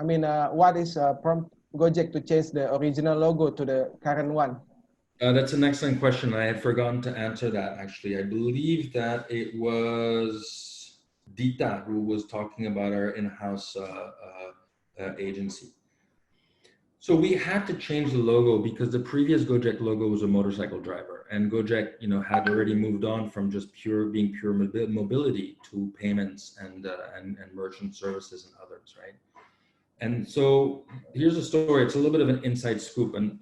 mean, what is prompt Gojek to change the original logo to the current one? That's an excellent question. I had forgotten to answer that, actually. I believe that it was Andita who was talking about our in-house agency. So we had to change the logo because the previous Gojek logo was a motorcycle driver, and Gojek, had already moved on from just being pure mobility to payments and merchant services and others, right? And so here's a story. It's a little bit of an inside scoop, and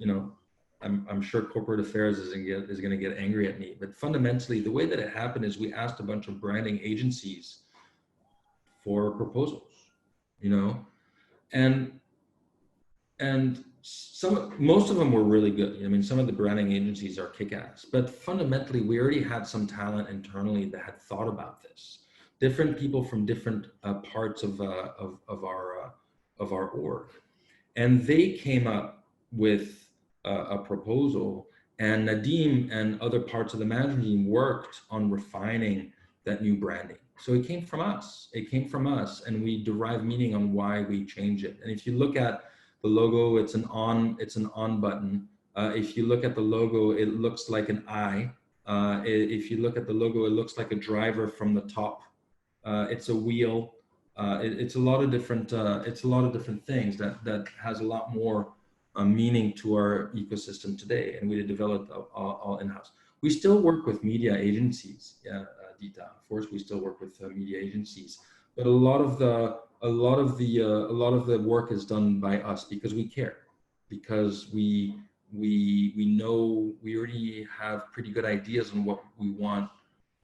I'm sure corporate affairs is going to get angry at me. But fundamentally, the way that it happened is we asked a bunch of branding agencies for proposals, and most of them were really good. I mean, some of the branding agencies are kick-ass, but fundamentally, we already had some talent internally that had thought about this. Different people from different parts of our org, and they came up with a proposal, and Nadim and other parts of the management team worked on refining that new branding. So it came from us. And we derived meaning on why we change it. And if you look at the logo, it's an on button. If you look at the logo, it looks like an eye. If you look at the logo, it looks like a driver from the top. It's a wheel. It's a lot of different things that has a lot more meaning to our ecosystem today, and we developed all in-house. We still work with media agencies, Aditya. Of course, we still work with media agencies, but a lot of the work is done by us because we care, because we know we already have pretty good ideas on what we want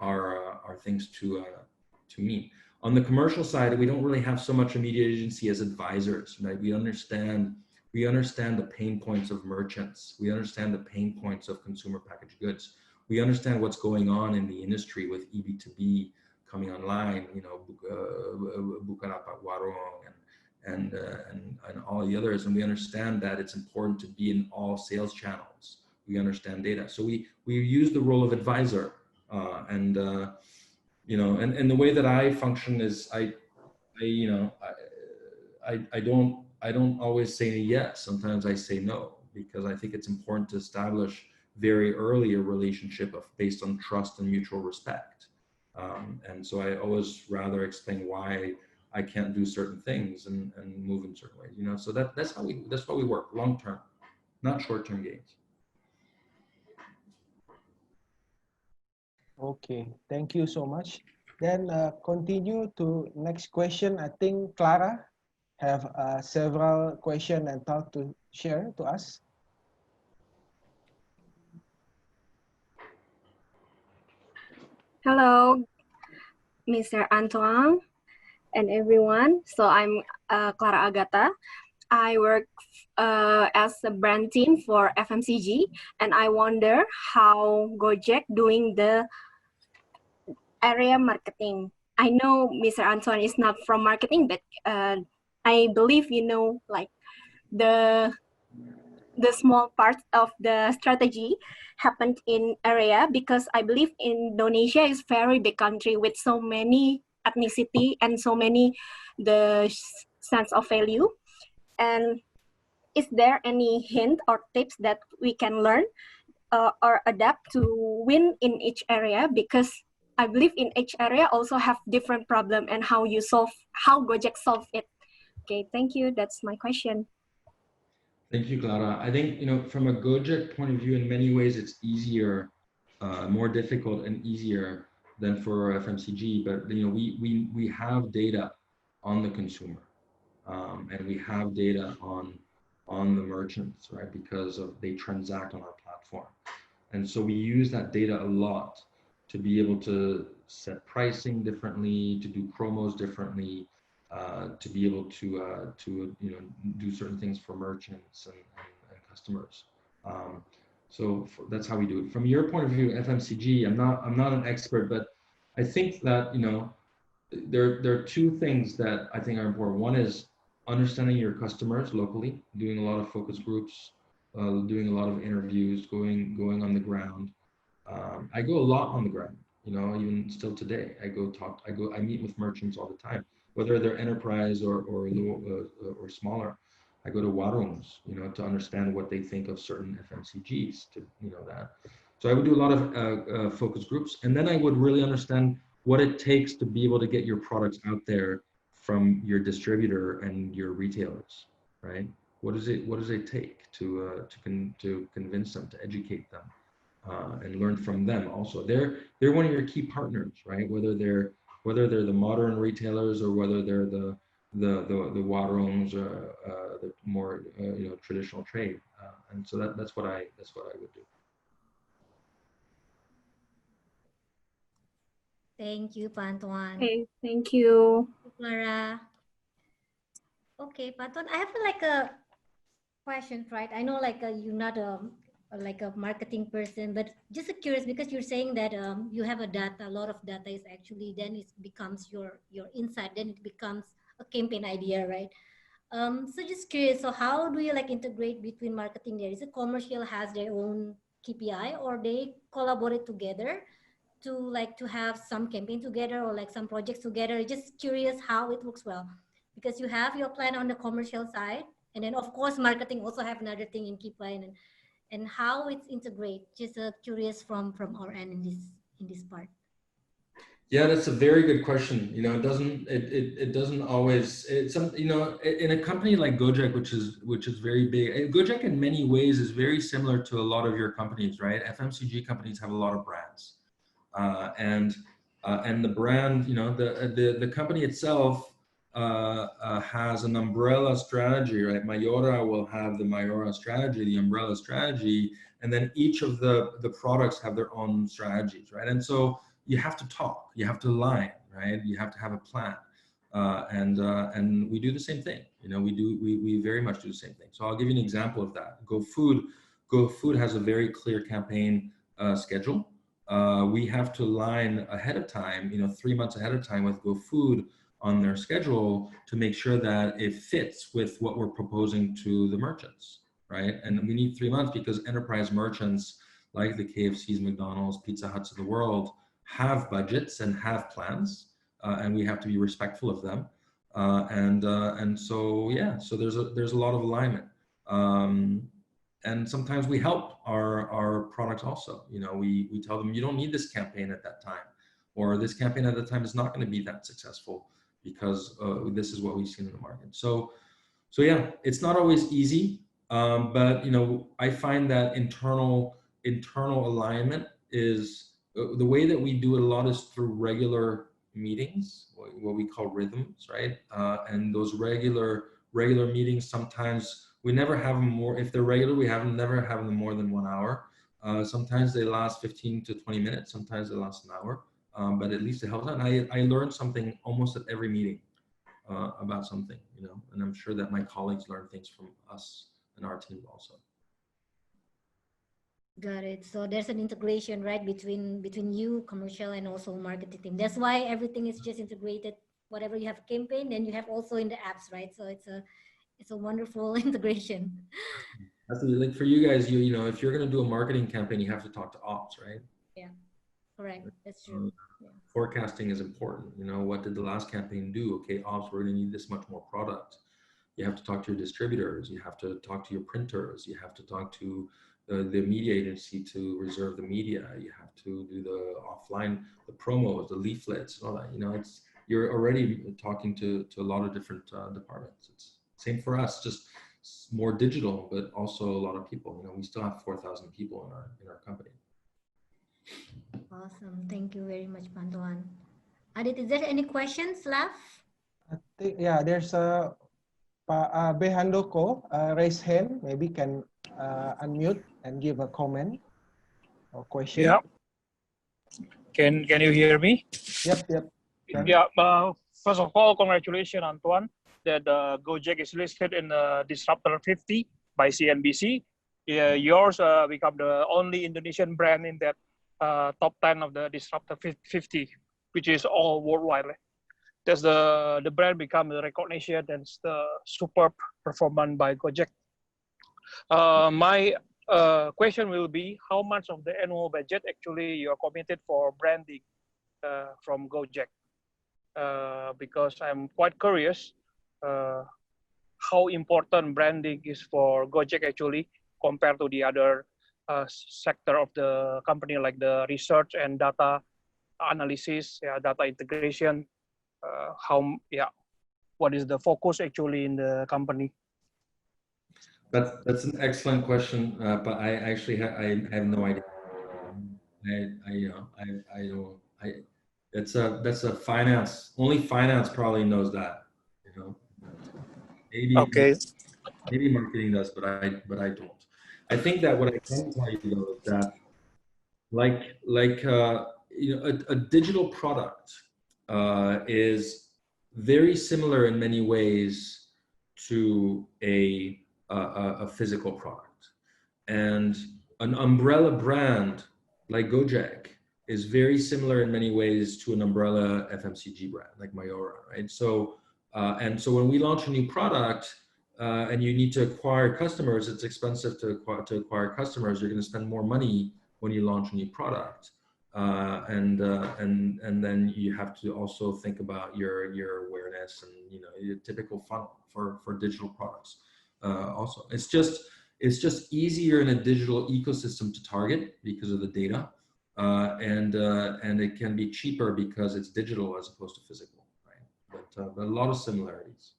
our things to mean. On the commercial side, we don't really have so much a media agency as advisors, right? We understand the pain points of merchants. We understand the pain points of consumer packaged goods. We understand what's going on in the industry with EB2B coming online, Bukalapak Warung and all the others. And we understand that it's important to be in all sales channels. We understand data. So we use the role of advisor and the way that I function is I don't always say yes. Sometimes I say no, because I think it's important to establish very early a relationship based on trust and mutual respect. And so I always rather explain why I can't do certain things and move in certain ways. So that's how we work, long term, not short term gains. Okay, thank you so much. Then continue to next question. I think Clara have several questions and thought to share to us. Hello, Mr. Antoine and everyone. So I'm Clara Agatha. I work as a brand team for FMCG, and I wonder how Gojek doing the area marketing. I know Mr. Antoine is not from marketing, but I believe like the small part of the strategy happened in area, because I believe Indonesia is very big country with so many ethnicity and so many the sense of value. And is there any hint or tips that we can learn or adapt to win in each area? Because I believe in each area also have different problem and how Gojek solve it. Okay, thank you. That's my question. Thank you, Clara. I think, from a Gojek point of view, in many ways, it's easier, more difficult and easier than for FMCG. But, we have data on the consumer, and we have data on the merchants, right? Because they transact on our platform. And so we use that data a lot to be able to set pricing differently, to do promos differently, to be able to do certain things for merchants and customers. That's how we do it. From your point of view, FMCG, I'm not an expert, but I think that there are two things that I think are important. One is understanding your customers locally, doing a lot of focus groups, doing a lot of interviews, going on the ground. I go a lot on the ground. Even still today, I meet with merchants all the time, whether they're enterprise or smaller. I go to warungs, to understand what they think of certain FMCGs, that. So I would do a lot of focus groups, and then I would really understand what it takes to be able to get your products out there from your distributor and your retailers, right? What does it take to convince them, to educate them? And learn from them also. They're one of your key partners, right? Whether they're the modern retailers or whether they're the warungs or the more traditional trade. And so that's what I would do. Thank you, Pak Antoine. Okay, thank you. Clara. Okay, Pak Antoine, I have like a question, right? I know you're not like a marketing person, but just curious because you're saying that you have a lot of data is actually, then it becomes your insight, then it becomes a campaign idea, right? So just curious, so how do you integrate between marketing there? Is it commercial has their own KPI or they collaborate together to have some campaign together or some projects together? Just curious how it works well, because you have your plan on the commercial side, and then of course marketing also have another thing in KPI and how it's integrate. Just curious from our end in this part. Yeah, that's a very good question. It doesn't always. In a company like Gojek, which is very big. Gojek in many ways is very similar to a lot of your companies, right? FMCG companies have a lot of brands, and the brand, the company itself has an umbrella strategy, right? Mayora will have the Mayora strategy, the umbrella strategy, and then each of the products have their own strategies, right? And so you have to talk, you have to align, right? You have to have a plan, and we do the same thing. We very much do the same thing. So I'll give you an example of that. GoFood has a very clear campaign schedule. We have to align ahead of time, 3 months ahead of time with GoFood on their schedule to make sure that it fits with what we're proposing to the merchants, right? And we need 3 months because enterprise merchants like the KFCs, McDonald's, Pizza Huts of the world have budgets and have plans, and we have to be respectful of them. And so, yeah, so there's a lot of alignment. And sometimes we help our products also. We tell them, you don't need this campaign at that time, or this campaign at that time is not going to be that successful because this is what we've seen in the market. So yeah, it's not always easy, but I find that internal alignment is the way that we do it a lot is through regular meetings, what we call rhythms, right? And those regular meetings, sometimes we never have them more. If they're regular, we never have them more than 1 hour. Sometimes they last 15 to 20 minutes. Sometimes they last an hour. But at least it helps. And I learned something almost at every meeting about something, and I'm sure that my colleagues learn things from us and our team also. Got it. So there's an integration, right, between you, commercial, and also marketing team. That's why everything is just integrated. Whatever you have a campaign, then you have also in the apps, right? So it's a wonderful integration. Absolutely. Like for you guys, if you're going to do a marketing campaign, you have to talk to ops, right? Yeah, correct. That's true. Yeah. Forecasting is important. What did the last campaign do? Okay, ops, we're going to need this much more product. You have to talk to your distributors. You have to talk to your printers. You have to talk to the media agency to reserve the media. You have to do the offline, the promos, the leaflets, all that. You're already talking to a lot of different departments. It's same for us. Just more digital, but also a lot of people. You know, we still have 4,000 people in our company. Awesome. Thank you very much, Antoine. Aditya, is there any questions left? I think, yeah, there's a Rudy Handoko raise hand. Maybe can unmute and give a comment or question. Yeah. Can you hear me? Yep. Can. Yeah. First of all, congratulations, Antoine, that Gojek is listed in the Disruptor 50 by CNBC. Yeah, yours become the only Indonesian brand in that top 10 of the Disruptor 50, which is all worldwide. That's the brand become the recognition and the superb performance by Gojek. My question will be, how much of the annual budget actually you are committed for branding from Gojek? Because I'm quite curious how important branding is for Gojek actually compared to the other sector of the company, like the research and data analysis, data integration. What is the focus actually in the company? That's an excellent question, but I actually I have no idea. That's a finance. Only finance probably knows that. You know, maybe marketing does, but I don't. I think that what I can tell you though is that, a digital product is very similar in many ways to a physical product, and an umbrella brand like Gojek is very similar in many ways to an umbrella FMCG brand like Mayora, right? So when we launch a new product and you need to acquire customers, it's expensive to acquire customers. You're going to spend more money when you launch a new product, and then you have to also think about your awareness and your typical funnel for digital products. Also, it's just easier in a digital ecosystem to target because of the data, and it can be cheaper because it's digital as opposed to physical, right? But a lot of similarities.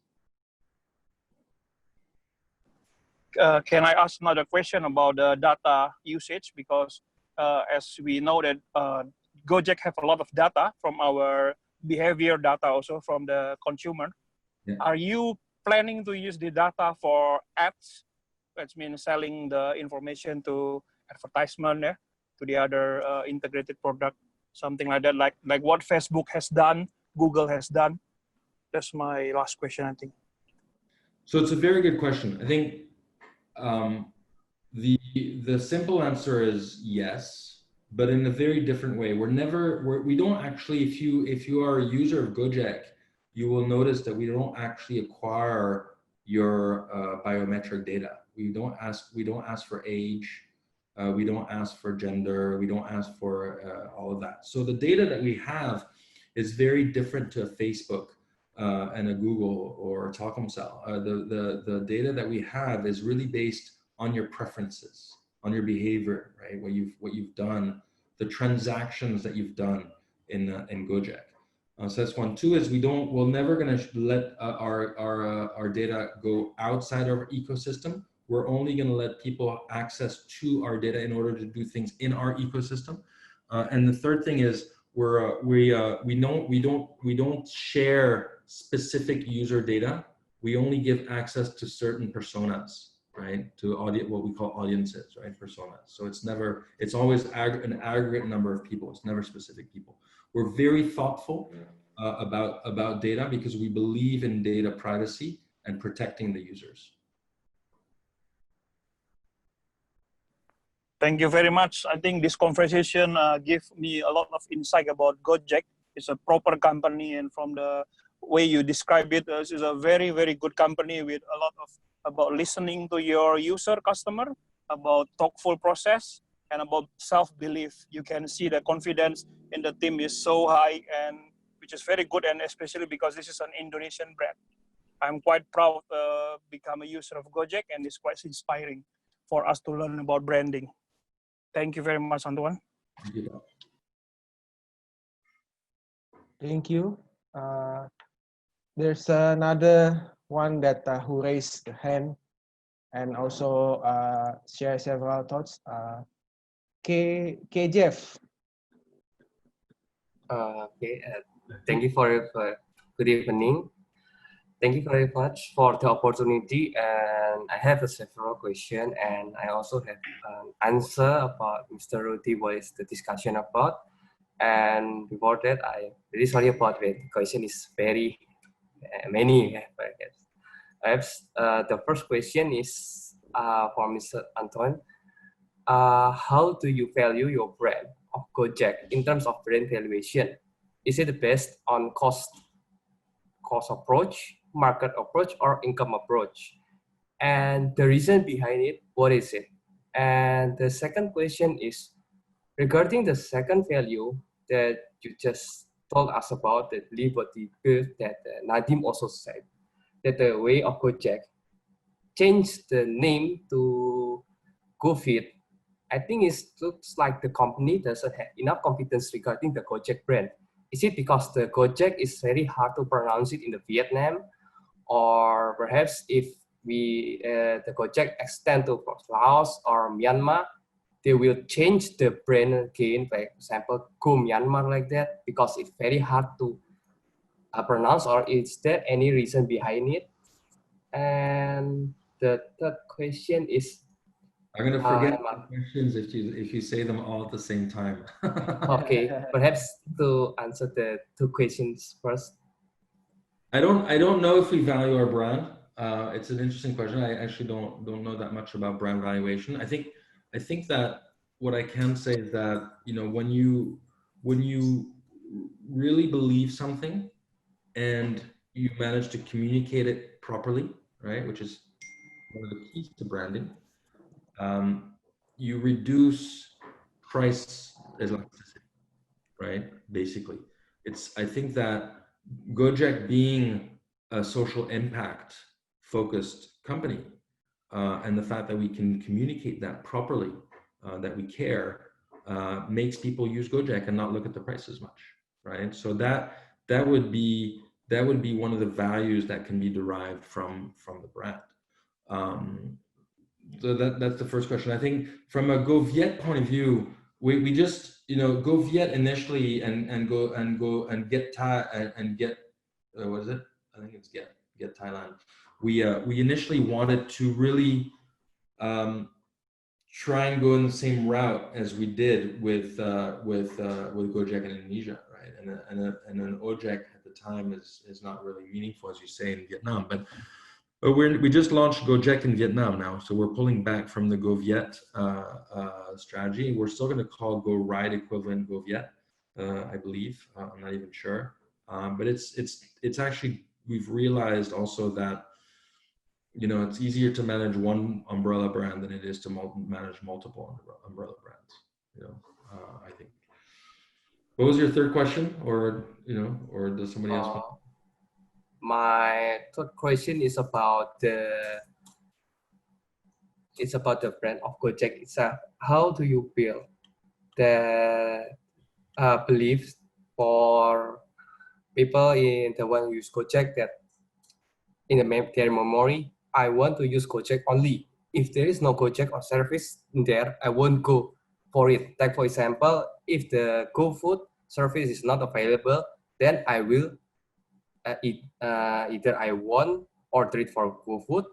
Can I ask another question about the data usage? Because as we know that Gojek have a lot of data from our behavior data, also from the consumer. Yeah. Are you planning to use the data for ads? That means selling the information to advertisement, to the other integrated product, something like that, like what Facebook has done, Google has done. That's my last question, I think. So it's a very good question. I think the simple answer is yes, but in a very different way. We don't actually, if you are a user of Gojek, you will notice that we don't actually acquire your biometric data. We don't ask for age, we don't ask for gender, we don't ask for all of that. So the data that we have is very different to a Facebook and a Google or a Telkomsel. The data that we have is really based on your preferences, on your behavior, right? What you've done, the transactions that you've done in Gojek. So that's one. Two is we're never going to let our data go outside our ecosystem. We're only going to let people access to our data in order to do things in our ecosystem. And the third thing is we don't share specific user data. We only give access to certain personas, right? To what we call audiences, right? Personas. So it's always an aggregate number of people. It's never specific people. We're very thoughtful about data because we believe in data privacy and protecting the users. Thank you very much. I think this conversation gave me a lot of insight about Gojek. It's a proper company, and from the way you describe it, this is a very, very good company with a lot of about listening to your user customer, about thoughtful process, and about self-belief. You can see the confidence in the team is so high, and which is very good, and especially because this is an Indonesian brand. I'm quite proud to become a user of Gojek, and it's quite inspiring for us to learn about branding. Thank you very much, Antoine. Thank you. Thank you. There's another one that who raised the hand. and also share several thoughts. Jeff. Thank you for good evening. Thank you very much for the opportunity, and I have several questions, and I also have an answer about Mr. Rudy, what is the discussion about. And before that, I really sorry about it. The question is very many. Perhaps the first question is for Mr. Antoine. How do you value your brand of Gojek in terms of brand valuation? Is it based on cost approach, market approach, or income approach? And the reason behind it, what is it? And the second question is regarding the second value that you just told us about, the liberty that Nadim also said, that the way of Gojek changed the name to GoFit. I think it looks like the company doesn't have enough competence regarding the Gojek brand. Is it because the Gojek is very hard to pronounce it in the Vietnam, or perhaps if the Gojek extend to Laos or Myanmar, they will change the brand again, for example, Go Myanmar like that, because it's very hard to pronounce, or is there any reason behind it? And the third question is, I'm going to forget the questions if you say them all at the same time. Okay, perhaps to answer the two questions first. I don't know if we value our brand. It's an interesting question. I actually don't know that much about brand valuation. I think that what I can say is that, you know, when you really believe something and you manage to communicate it properly, right, which is one of the keys to branding, you reduce price elasticity, right? Basically, I think that Gojek being a social impact focused company, and the fact that we can communicate that properly, that we care, makes people use Gojek and not look at the price as much, right? So that would be one of the values that can be derived from the brand. So that's the first question. I think from a GoViet point of view, we just, you know, GoViet initially and get what is it? I think it's get Thailand. We initially wanted to really try and go in the same route as we did with Gojek in Indonesia, right? And then Ojek at the time is not really meaningful, as you say, in Vietnam, but we just launched Gojek in Vietnam now, so we're pulling back from the GoViet strategy. We're still going to call Go Ride equivalent GoViet, I believe. I'm not even sure, but it's actually, we've realized also that, you know, it's easier to manage one umbrella brand than it is to manage multiple umbrella brands. You know, I think. What was your third question, or does somebody else want? My third question is about the brand of Gojek itself. How do you build the beliefs for people in the one who use Gojek that in their memory, I want to use Gojek only. If there is no Gojek or service in there, I won't go for it. Like for example, if the GoFood service is not available, then I will either I won't order it for GoFood,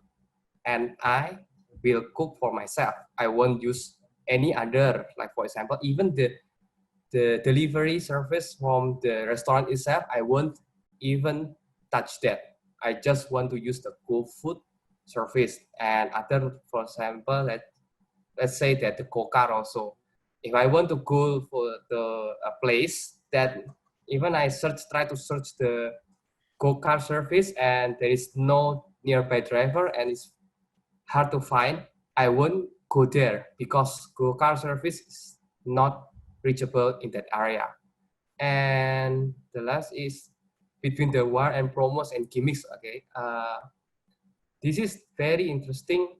and I will cook for myself. I won't use any other, like for example, even the delivery service from the restaurant itself, I won't even touch that. I just want to use the GoFood service. And other, for example, let's say that the Go-Kart also. If I want to go for a place that even I try to search the Go-Kart service and there is no nearby driver and it's hard to find, I won't go there because Go-Kart service is not reachable in that area. And the last is between the war and promos and gimmicks. Okay, this is very interesting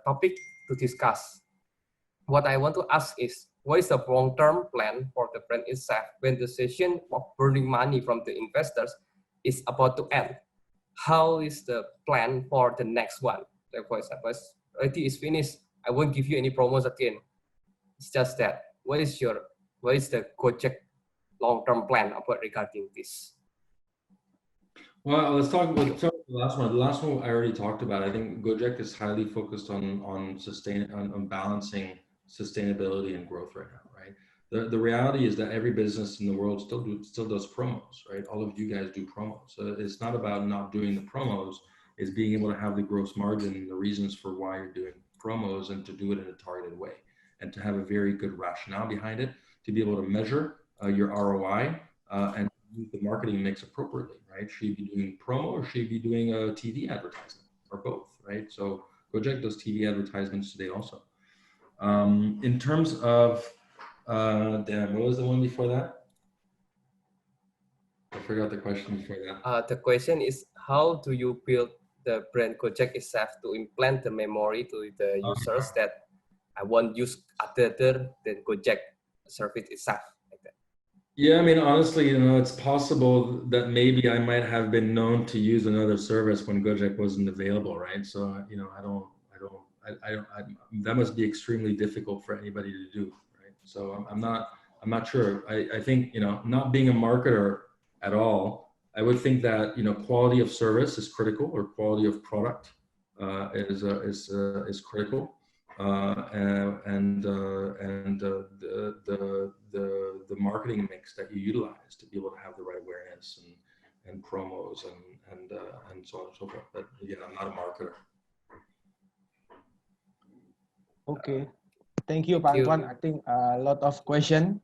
topic to discuss. What I want to ask is, what is the long-term plan for the brand itself when the session of burning money from the investors is about to end? How is the plan for the next one? Like for example, IT is finished, I won't give you any promos again. It's just that. What is the Gojek long-term plan about regarding this? Well, let's talk about the last one. The last one I already talked about. I think Gojek is highly focused on balancing sustainability and growth right now, right? The reality is that every business in the world still does promos, right? All of you guys do promos. So it's not about not doing the promos, it's being able to have the gross margin, the reasons for why you're doing promos, and to do it in a targeted way, and to have a very good rationale behind it, to be able to measure your ROI and use the marketing mix appropriately, right? Should you be doing promo or should you be doing a TV advertisement, or both, right? So Gojek does TV advertisements today also. In terms of, damn, what was the one before that? I forgot the question before that. The question is, how do you build the brand Gojek itself to implant the memory to the users that I won't use other than Gojek service itself? Yeah, I mean, honestly, it's possible that maybe I might have been known to use another service when Gojek wasn't available, right? So, that must be extremely difficult for anybody to do, right? So I'm not sure. I think, not being a marketer at all, I would think that, quality of service is critical, or quality of product is critical. The marketing mix that you utilize to be able to have the right awareness and promos and so on and so forth. But again, I'm not a marketer. Okay, thank you, Pak Antoine. I think a lot of question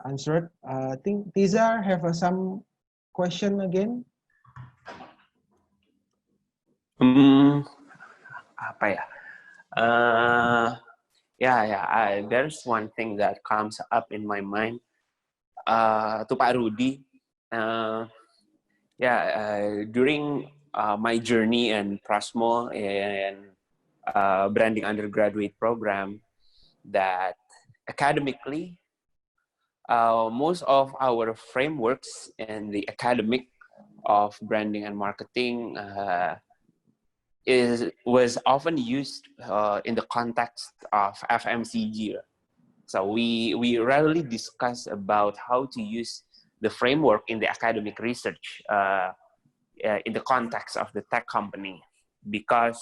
answered. I think Tizar have some question again. Apa ya? There's one thing that comes up in my mind to Pak Rudy. During my journey in Prasmo and branding undergraduate program, that academically, most of our frameworks in the academic of branding and marketing was often used in the context of FMCG. So we rarely discuss about how to use the framework in the academic research in the context of the tech company, because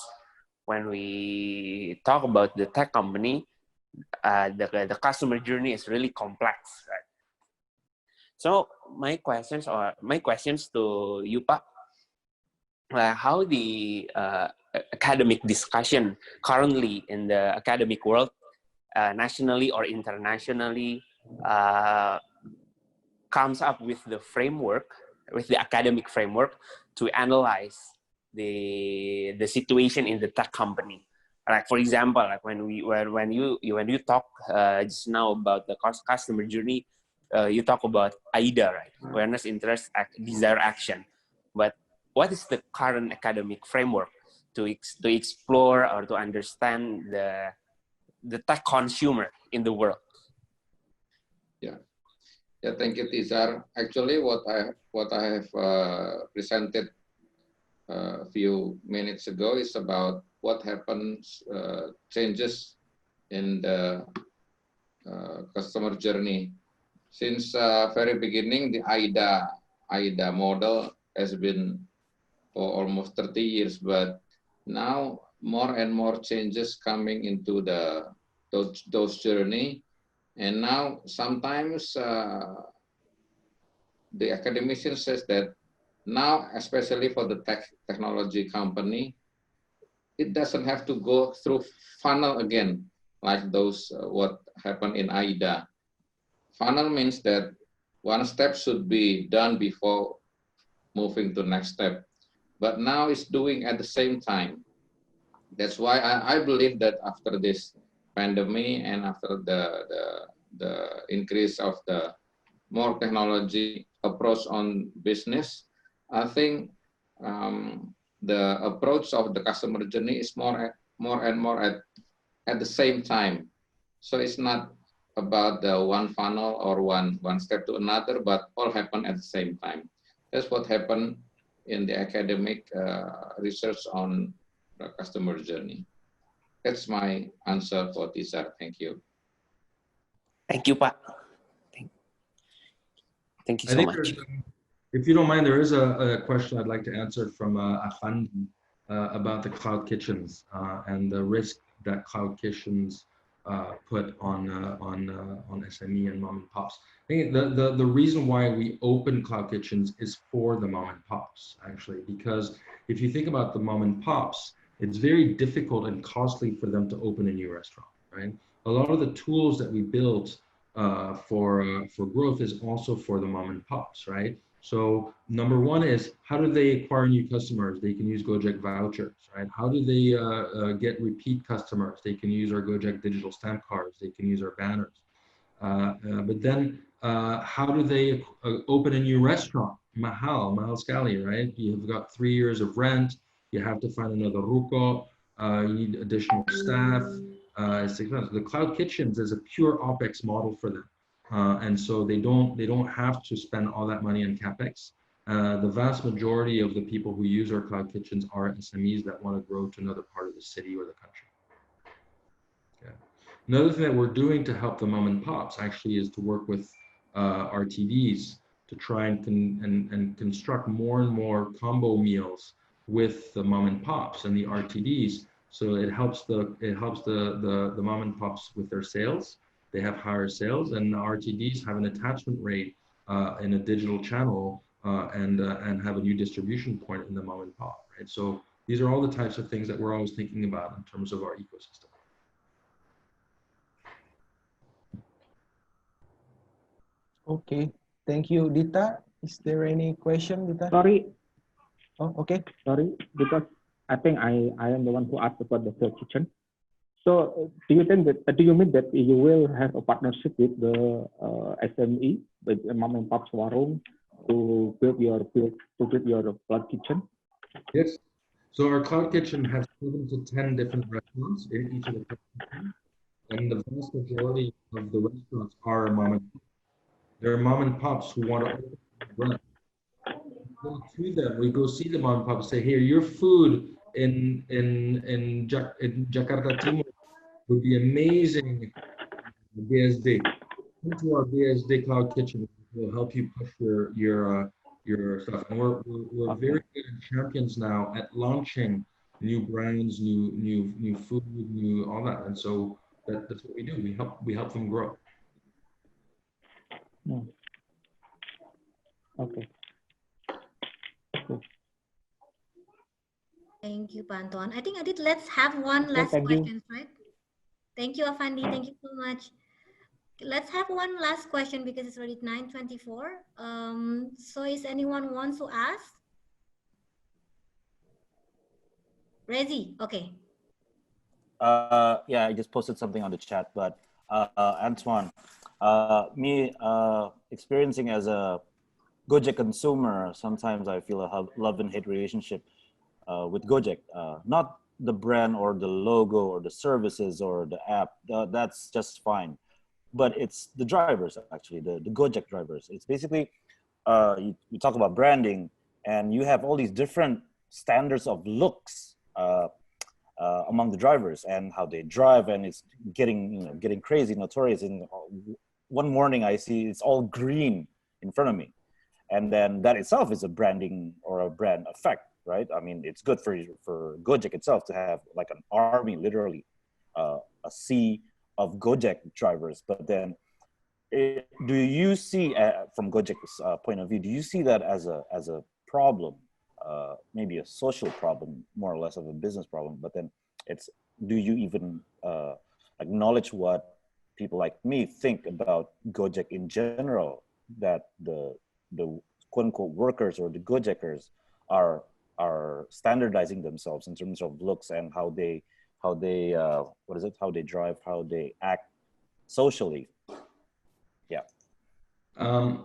when we talk about the tech company, the customer journey is really complex, right? So my questions to you, Pak, how the academic discussion currently in the academic world, nationally or internationally, comes up with the framework, with the academic framework to analyze the situation in the tech company. Like for example, like when you talk just now about the customer journey, you talk about AIDA, right? Awareness, interest, desire, action. But what is the current academic framework to explore or to understand the tech consumer in the world? Yeah, thank you, Tizar. Actually, what I have presented a few minutes ago is about what happens, changes in the customer journey. Since very beginning, the AIDA model has been for almost 30 years, but now more and more changes coming into those journey. And now sometimes the academician says that now, especially for the technology company, it doesn't have to go through funnel again, like those what happened in AIDA. Funnel means that one step should be done before moving to next step. But now it's doing at the same time. That's why I believe that after this pandemic and after the increase of the more technology approach on business, I think the approach of the customer journey is more and more at the same time. So it's not about the one funnel or one step to another, but all happen at the same time. That's what happened in the academic research on customer journey. That's my answer for Tisa. Thank you. Thank you, Pak. Thank you so much. If you don't mind, there is a question I'd like to answer from Afandi about the cloud kitchens and the risk that cloud kitchens put on SME and mom and pops. I think the reason why we open cloud kitchens is for the mom and pops, actually, because if you think about the mom and pops, it's very difficult and costly for them to open a new restaurant, right? A lot of the tools that we built for growth is also for the mom and pops, right? So number one is, how do they acquire new customers? They can use Gojek vouchers, right? How do they get repeat customers? They can use our Gojek digital stamp cards. They can use our banners. But then how do they open a new restaurant? Mahal sekali, right? You've got 3 years of rent. You have to find another ruko. You need additional staff. The cloud kitchens is a pure OpEx model for them. And so they don't have to spend all that money on CapEx. The vast majority of the people who use our cloud kitchens are SMEs that want to grow to another part of the city or the country. Yeah. Another thing that we're doing to help the mom and pops actually is to work with RTDs to try and construct more and more combo meals with the mom and pops and the RTDs. So it helps the mom and pops with their sales. They have higher sales, and the RTDs have an attachment rate in a digital channel and have a new distribution point in the mom and pop, right? So these are all the types of things that we're always thinking about in terms of our ecosystem. Okay, thank you, Dita. Is there any question, Dita? Sorry. Oh, okay. Sorry, because I think I am the one who asked about the cloud kitchen. So do you think that, do you mean that you will have a partnership with the SME, with mom and pop's warung, to build your cloud kitchen? Yes. So our cloud kitchen has 7 to 10 different restaurants in each of the kitchens, and the vast majority of the restaurants are mom and pop. There are mom and pops who want to open a restaurant. Go to them. We go see the mom and pop and say, "Here, your food in Jakarta Timur would be amazing. BSD. Come to our BSD cloud kitchen. We'll help you push your stuff." And we're very good and champions now at launching new brands, new food, new all that. And so that's what we do. We help them grow. Okay. Thank you, Antoine. I think Adit, let's have one last question, right? Thank you, Afandi. Thank you so much. Let's have one last question because it's already 9:24. So is anyone wants to ask? Rezi, okay. Yeah, I just posted something on the chat, but Antoine, me experiencing as a Gojek consumer, sometimes I feel a love and hate relationship with Gojek. Not the brand or the logo or the services or the app, that's just fine. But it's the drivers, actually, the Gojek drivers. It's basically, you talk about branding, and you have all these different standards of looks among the drivers and how they drive, and it's getting crazy, notorious. And one morning I see it's all green in front of me, and then that itself is a branding or a brand effect, right? I mean, it's good for Gojek itself to have like an army, literally, a sea of Gojek drivers. But then, do you see, from Gojek's point of view, do you see that as a problem, maybe a social problem, more or less of a business problem? But then, do you even acknowledge what people like me think about Gojek in general, that the quote unquote workers or the Gojekers are standardizing themselves in terms of looks and how they drive, how they act socially? Yeah.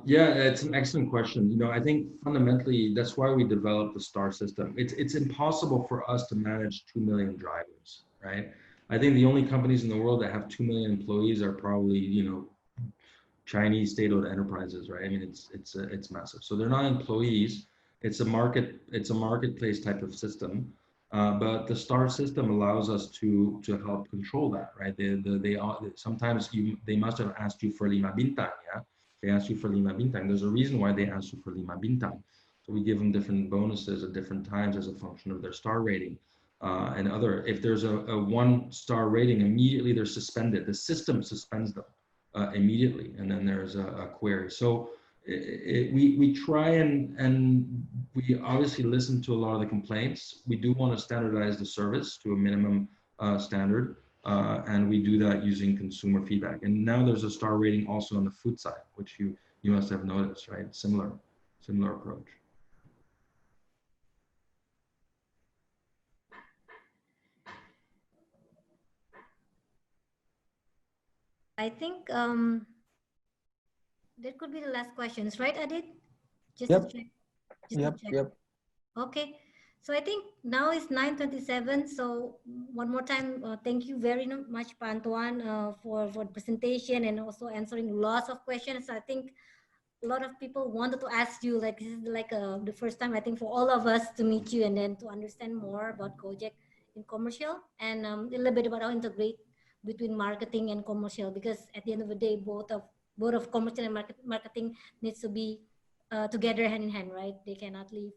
Yeah, it's an excellent question. I think fundamentally that's why we developed the STAR system. It's impossible for us to manage 2 million drivers, right? I think the only companies in the world that have 2 million employees are probably, Chinese state-owned enterprises, right? I mean, it's massive. So they're not employees. It's a marketplace type of system. But the star system allows us to help control that, right? Sometimes they must have asked you for 5 bintang, yeah. They asked you for 5 bintang. There's a reason why they asked you for 5 bintang. So we give them different bonuses at different times as a function of their star rating. If there's a 1-star rating, immediately they're suspended. The system suspends them immediately, and then there's a query. So we try and we obviously listen to a lot of the complaints. We do want to standardize the service to a minimum standard, and we do that using consumer feedback. And now there's a star rating also on the food side, which you must have noticed, right? Similar approach. I think that could be the last questions, right, Adit? Just Yep. to check. Yep. Okay. So I think now it's 9:27. So one more time, thank you very much, Antoine, for the presentation and also answering lots of questions. I think a lot of people wanted to ask you, like, this is like the first time, I think, for all of us to meet you and then to understand more about Gojek in commercial and a little bit about how integrate between marketing and commercial, because at the end of the day, both of commercial and marketing needs to be together hand in hand, right? They cannot live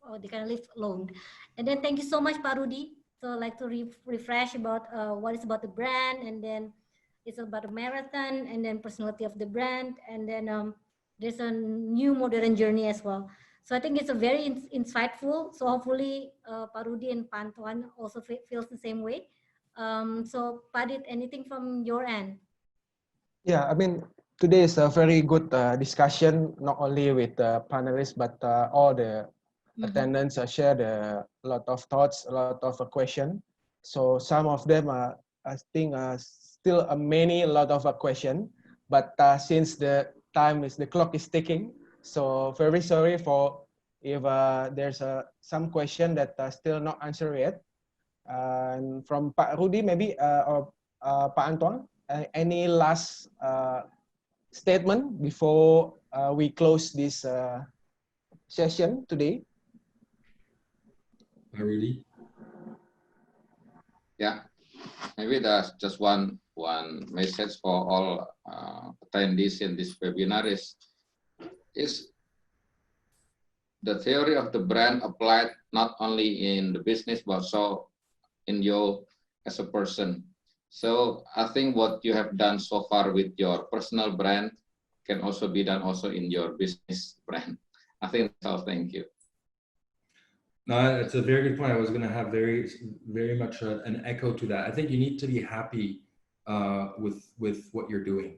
or they cannot live alone. And then thank you so much, Pak Rudy. So I'd like to refresh about what is about the brand, and then it's about a marathon, and then personality of the brand, and then there's a new modern journey as well. So I think it's a very insightful. So hopefully Pak Rudy and Pak Antoine also feels the same way. So Pak Adit, anything from your end? Yeah, I mean, today is a very good discussion, not only with the panelists, but all the attendants shared a lot of thoughts, a lot of questions. So some of them, I think, still a lot of question, but since the clock is ticking, so very sorry for if there's some question that still not answered yet. And from Pak Rudy, maybe, or Pak Antoine, any last statement before we close this session today? Rudy? Yeah, maybe there's just one message for all attendees in this webinar is the theory of the brand applied not only in the business but also in you as a person. So I think what you have done so far with your personal brand can also be done also in your business brand. I think that's all. Thank you. No, it's a very good point. I was going to have very much an echo to that. I think you need to be happy with what you're doing,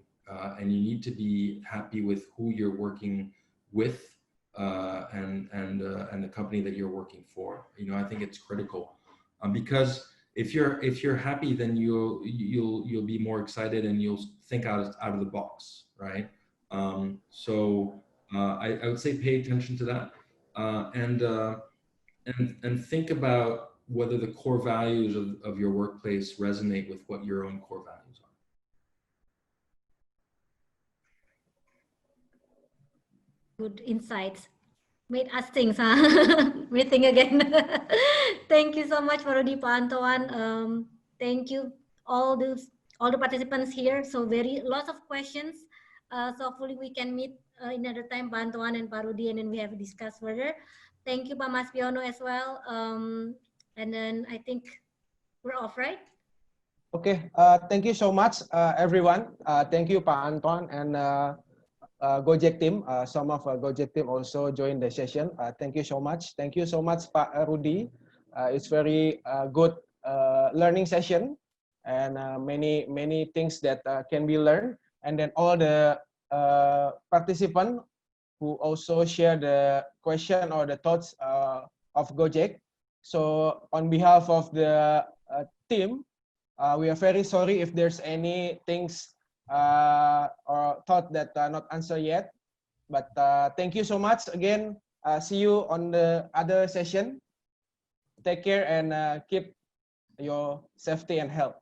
and you need to be happy with who you're working with, and the company that you're working for. You know, I think it's critical, because if you're happy, then you'll be more excited and you'll think out of the box, right? So I would say pay attention to that, and think about whether the core values of your workplace resonate with what your own core values are. Good insights. Made us think, huh? We think again. Thank you so much for Rudy, Pak Antoine. Thank you all the participants here. So lots of questions. So hopefully we can meet another time, Pak Antoine and Pak Rudy, and then we have discussed further. Thank you, Pak Mas Piono, as well. And then I think we're off, right? Okay. Thank you so much, everyone. Thank you, Pak Antoine, and Gojek team. Some of Gojek team also joined the session. Thank you so much. Thank you so much, Pak Rudy. It's very good learning session, and many things that can be learned. And then all the participants who also share the question or the thoughts of Gojek. So on behalf of the team, we are very sorry if there's any things or thought that are not answered yet. But thank you so much again. See you on the other session. Take care and keep your safety and health.